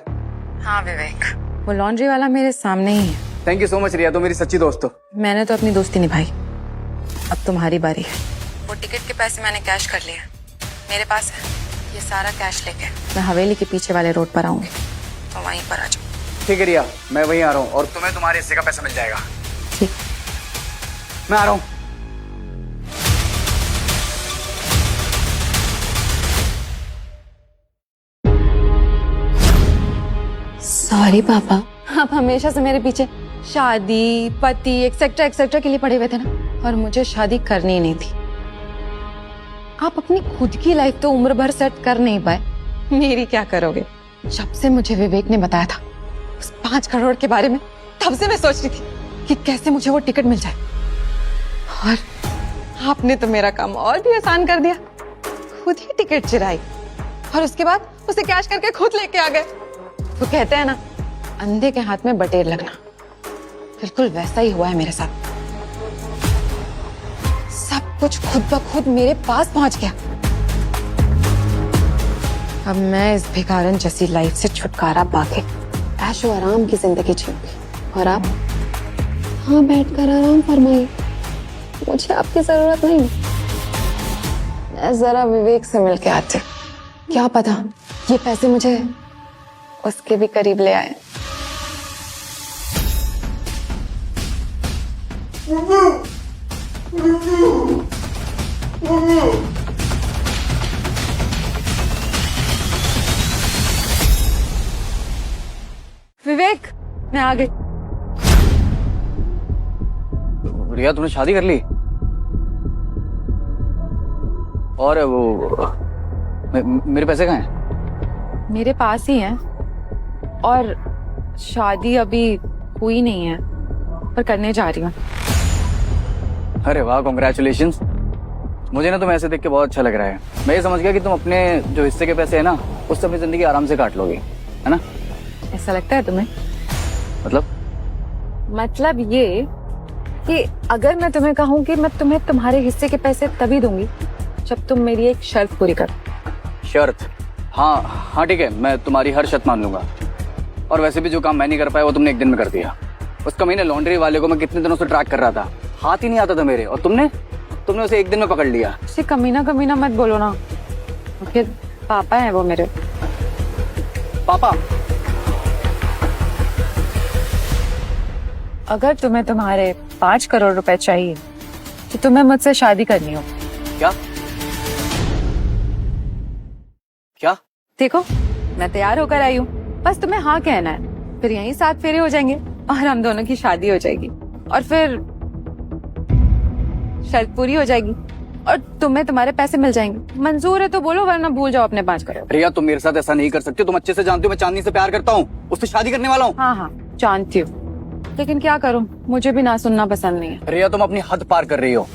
हाँ विवेक, वो लॉन्ड्री वाला मेरे सामने ही है। थैंक यू सो मच रिया, तो मेरी सच्ची दोस्त हो। मैंने तो अपनी दोस्ती निभाई, अब तुम्हारी बारी है। वो टिकट के पैसे मैंने कैश कर लिए, मेरे पास है। ये सारा कैश लेके मैं हवेली के पीछे वाले रोड पर आऊंगी, तो वहीं पर आ जाओ। ठीक है रिया, मैं वहीं आ रहा हूँ और तुम्हें तुम्हारे हिस्से का पैसा मिल जाएगा। ठीक, मैं आ रहा हूँ। सॉरी पापा, आप हमेशा से मेरे पीछे शादी, पति, एक्सेट्रा एक्सेट्रा के लिए पड़े हुए थे ना, और मुझे शादी करनी नहीं थी। आप अपनी खुद की लाइफ तो उम्र भर सेट कर नहीं पाए, मेरी क्या करोगे? जब से मुझे विवेक ने बताया था उस 5 करोड़ के बारे में, तब से मैं सोच रही थी कि कैसे मुझे वो टिकट मिल जाए। और आपने तो मेरा काम और भी आसान कर दिया, खुद ही टिकट चुराई और उसके बाद उसे कैश करके खुद लेके आ गए। वो कहते हैं ना, अंधे के हाथ में बटेर लगना, बिल्कुल वैसा ही हुआ है मेरे साथ। सब कुछ खुद ब खुद मेरे पास पहुंच गया। अब मैं इस भिखारन जैसी लाइफ से छुटकारा पाके ऐशो आराम की जिंदगी जीऊंगी। और आप हाँ बैठकर आराम फरमाइए, मुझे आपकी जरूरत नहीं। मैं जरा विवेक से मिलके आती, क्या पता ये पैसे मुझे उसके भी करीब ले आए। विवेक, मैं आ गई। रिया, तूने शादी कर ली? और वो मेरे पैसे कहाँ हैं? मेरे पास ही हैं, और शादी अभी हुई नहीं है, पर करने जा रही हूँ। अरे वाह, कॉन्ग्रेचुलेशंस। मुझे ना तुम्हें ऐसे देख के बहुत अच्छा लग रहा है। मैं ये समझ गया कि तुम अपने जो हिस्से के पैसे है ना, उससे अपनी जिंदगी आराम से काट लोगे, है ना? ऐसा लगता है तुम्हें? मतलब ये कि अगर मैं तुम्हें कहूँ कि मैं तुम्हें तुम्हारे हिस्से के पैसे तभी दूंगी जब तुम मेरी एक शर्त पूरी करो। शर्त? हाँ हाँ ठीक है, मैं तुम्हारी हर शर्त मान लूंगा। और वैसे भी जो काम मैं नहीं कर पाया वो तुमने एक दिन में कर दिया। उस कमीने लॉन्ड्री वाले को मैं कितने दिनों से ट्रैक कर रहा था, हाथ ही नहीं आता था मेरे, और तुमने उसे एक दिन में पकड़ लिया। उसे कमीना कमीना मत बोलो ना, फिर पापा है वो मेरे। पापा? अगर तुम्हें तुम्हारे 5 करोड़ रुपए चाहिए तो तुम्हें मुझसे शादी करनी हो। क्या? क्या? देखो, मैं तैयार होकर आई हूँ, बस तुम्हें हाँ कहना है, फिर यहीं 7 फेरे हो जाएंगे और हम दोनों की शादी हो जाएगी, और फिर शर्त पूरी हो जाएगी और तुम्हें तुम्हारे पैसे मिल जाएंगे। मंजूर है तो बोलो, वरना भूल जाओ अपने 5 करोड़। रिया, तुम मेरे साथ ऐसा नहीं कर सकती। तुम अच्छे से जानती हो मैं चांदनी से प्यार करता हूँ, उससे शादी करने वाला हूँ। हाँ जानती हूँ, लेकिन क्या करूँ, मुझे भी ना सुनना पसंद नहीं है। रिया, तुम अपनी हद पार कर रही हो।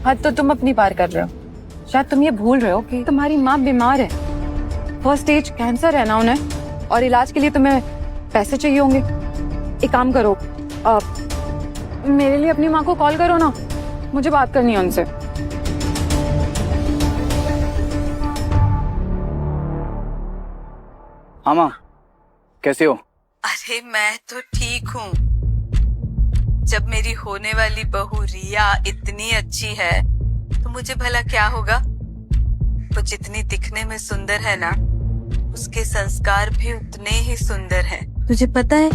हद तो तुम अपनी पार कर रहे हो। शायद तुम ये भूल रहे हो कि तुम्हारी माँ बीमार है, 1st स्टेज कैंसर है ना उन्हें, और इलाज के लिए तुम्हें पैसे चाहिए होंगे। एक काम करो, मेरे लिए अपनी माँ को कॉल करो ना, मुझे बात करनी है उनसे। हाँ माँ, कैसे हो? अरे मैं तो ठीक हूँ। जब मेरी होने वाली बहू रिया इतनी अच्छी है तो मुझे भला क्या होगा? वो जितनी दिखने में सुंदर है ना, उसके संस्कार भी उतने ही सुंदर हैं। तुझे पता है,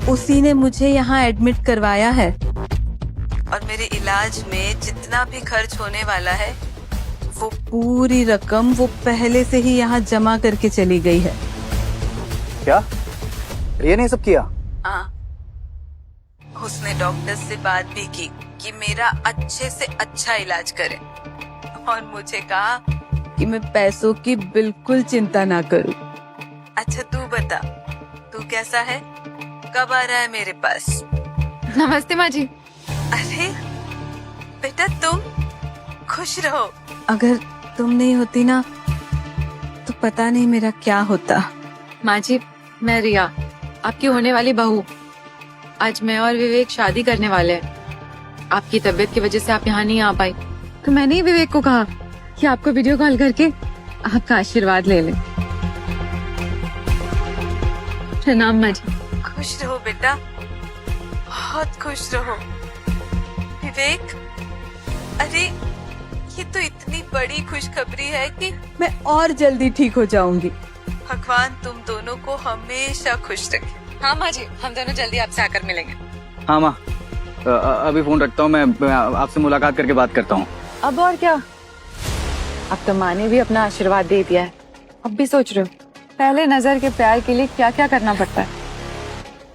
उसी ने मुझे यहाँ एडमिट करवाया है, और मेरे इलाज में जितना भी खर्च होने वाला है वो पूरी रकम वो पहले से ही यहाँ जमा करके चली गई है। क्या? रिया ने सब किया? हाँ, उसने डॉक्टर से बात भी की कि मेरा अच्छे से अच्छा इलाज करे, और मुझे कहा कि मैं पैसों की बिल्कुल चिंता ना करूं। अच्छा तू बता, तू कैसा है? कब आ रहा है मेरे पास? नमस्ते माँ जी। अरे बेटा, तुम खुश रहो। अगर तुम नहीं होती ना तो पता नहीं मेरा क्या होता। माँ जी, मैं रिया, आपकी होने वाली बहू। आज मैं और विवेक शादी करने वाले हैं। आपकी तबीयत की वजह से आप यहाँ नहीं आ पाई, तो मैंने ही विवेक को कहा कि आपको वीडियो कॉल करके आपका आशीर्वाद ले लें। प्रणाम माँ जी। खुश रहो बेटा, बहुत खुश रहो। विवेक, अरे ये तो इतनी बड़ी खुशखबरी है कि मैं और जल्दी ठीक हो जाऊंगी। भगवान तुम दोनों को हमेशा खुश रखे। हाँ माँ जी, हम दोनों जल्दी आपसे आकर मिलेंगे। हाँ माँ, अभी फोन रखता हूँ, मैं आपसे मुलाकात करके बात करता हूँ। अब और क्या, अब तो माँ ने भी अपना आशीर्वाद दे दिया है। अब भी सोच रहे हो पहले नजर के प्यार के लिए क्या क्या करना पड़ता है।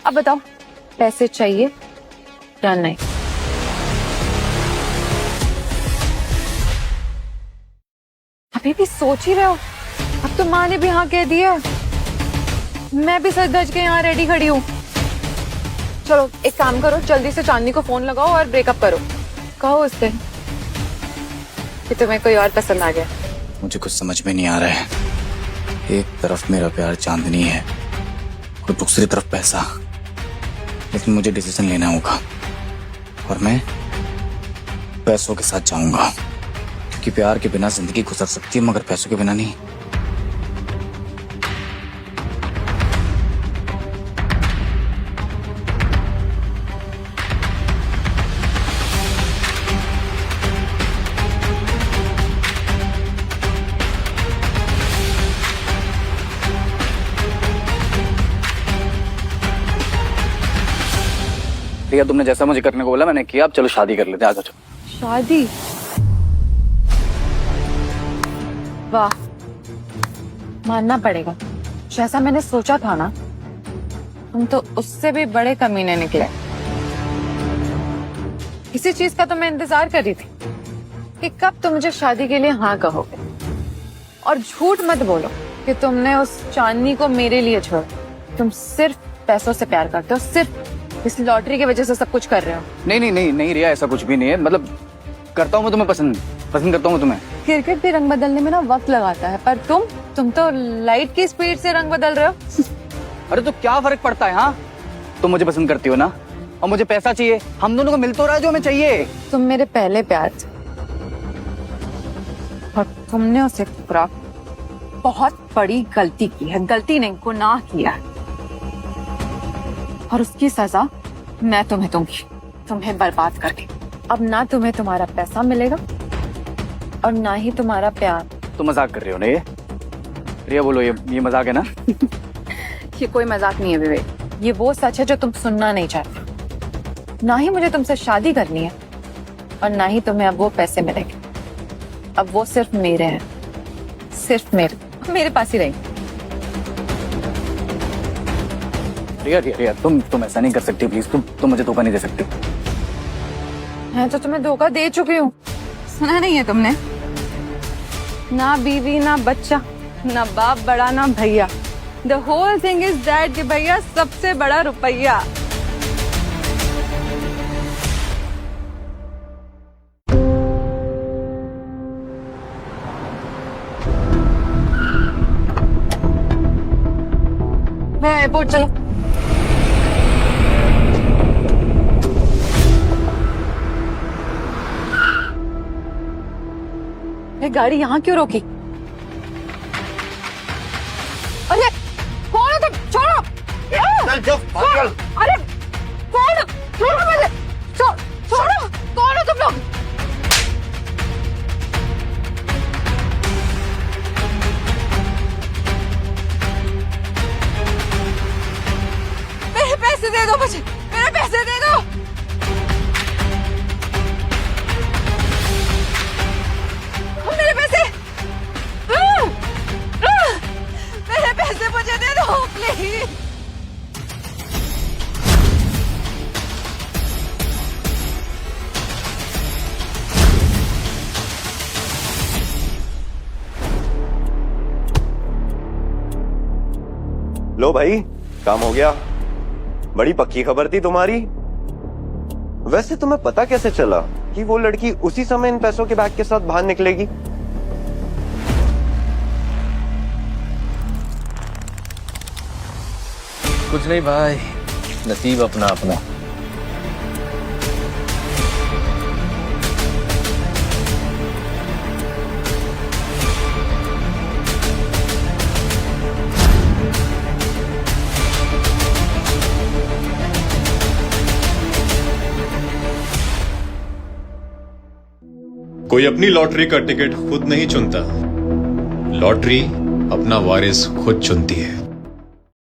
अब बताओ, पैसे चाहिए या नहीं? अभी भी सोच ही रहे हो? अब तो माँ ने भी हाँ कह दिया, मैं भी सच धज के यहाँ रेडी खड़ी हूँ। चलो एक काम करो, जल्दी से चांदनी को फोन लगाओ और ब्रेकअप करो। कहो उससे कि तुम्हें कोई और पसंद आ गया। मुझे कुछ समझ में नहीं आ रहा है। एक तरफ मेरा प्यार चांदनी है और दूसरी तरफ पैसा, लेकिन मुझे डिसीजन लेना होगा और मैं पैसों के साथ जाऊंगा, क्योंकि प्यार के बिना जिंदगी गुजर सकती है मगर पैसों के बिना नहीं। रिया, तुमने जैसा मुझे करने को बोला मैंने किया, अब चलो शादी कर लेते हैं। आ जाओ। शादी? वाह, मानना पड़ेगा, जैसा मैंने सोचा था ना, तुम तो उससे भी बड़े कमीने निकले। इसी चीज का तो मैं इंतजार कर रही थी कि कब तुम मुझे शादी के लिए हाँ कहोगे। और झूठ मत बोलो कि तुमने उस चांदनी को मेरे लिए छोड़ा, तुम सिर्फ पैसों से प्यार करते हो, सिर्फ इस लॉटरी की वजह से सब कुछ कर रहे हो। नहीं नहीं नहीं नहीं रिया, ऐसा कुछ भी नहीं है। मतलब करता हूँ मैं तुम्हें पसंद करता हूँ तुम्हें। क्रिकेट भी रंग बदलने में ना वक्त लगाता है, पर तुम तो लाइट की स्पीड से रंग बदल रहे हो। अरे तो क्या फर्क पड़ता है? हाँ, तुम मुझे पसंद करती हो ना, और मुझे पैसा चाहिए। हम दोनों को मिल तो रहा है जो हमें चाहिए। तुम मेरे पहले प्यार थे और तुमने उसे ठुकरा बहुत बड़ी गलती की है। गलती नहीं, गुनाह किया है, और उसकी सजा मैं तुम्हें दूंगी, तुम्हें बर्बाद करके। अब ना तुम्हें तुम्हारा पैसा मिलेगा और ना ही तुम्हारा प्यार। तुम मजाक कर रही हो ना? ये रिया बोलो, ये मजाक है ना? ये कोई मजाक नहीं है विवेक, ये वो सच है जो तुम सुनना नहीं चाहते। ना ही मुझे तुमसे शादी करनी है और ना ही तुम्हें अब वो पैसे मिलेंगे। अब वो सिर्फ मेरे हैं, सिर्फ मेरे पास ही रहेंगे। रिया रिया रिया, तुम ऐसा नहीं कर सकती प्लीज। तुम मुझे धोखा नहीं दे सकती। मैं तो तुम्हें धोखा दे चुकी हूँ, सुना नहीं है तुमने? ना बीवी ना बच्चा, ना बाप बड़ा ना भैया। The whole thing is that कि भैया सबसे बड़ा रुपया। मैं एयरपोर्ट चलो। ये गाड़ी यहाँ क्यों रोकी? अरे कौन हो तुम? छोड़ो! अरे कौन? छोड़ो मुझे! छोड़ो! कौन हो तुम लोग? मेरे पैसे दे दो मुझे! मेरे पैसे दे दो! मेरे पैसे! मेरे पैसे मुझे दे दो प्लीज! लो भाई, काम हो गया। बड़ी पक्की खबर थी तुम्हारी। वैसे तुम्हें पता कैसे चला कि वो लड़की उसी समय इन पैसों के बैग के साथ बाहर निकलेगी? कुछ नहीं भाई, नसीब अपना अपना। कोई अपनी लॉटरी का टिकट खुद नहीं चुनता, लॉटरी अपना वारिस खुद चुनती है।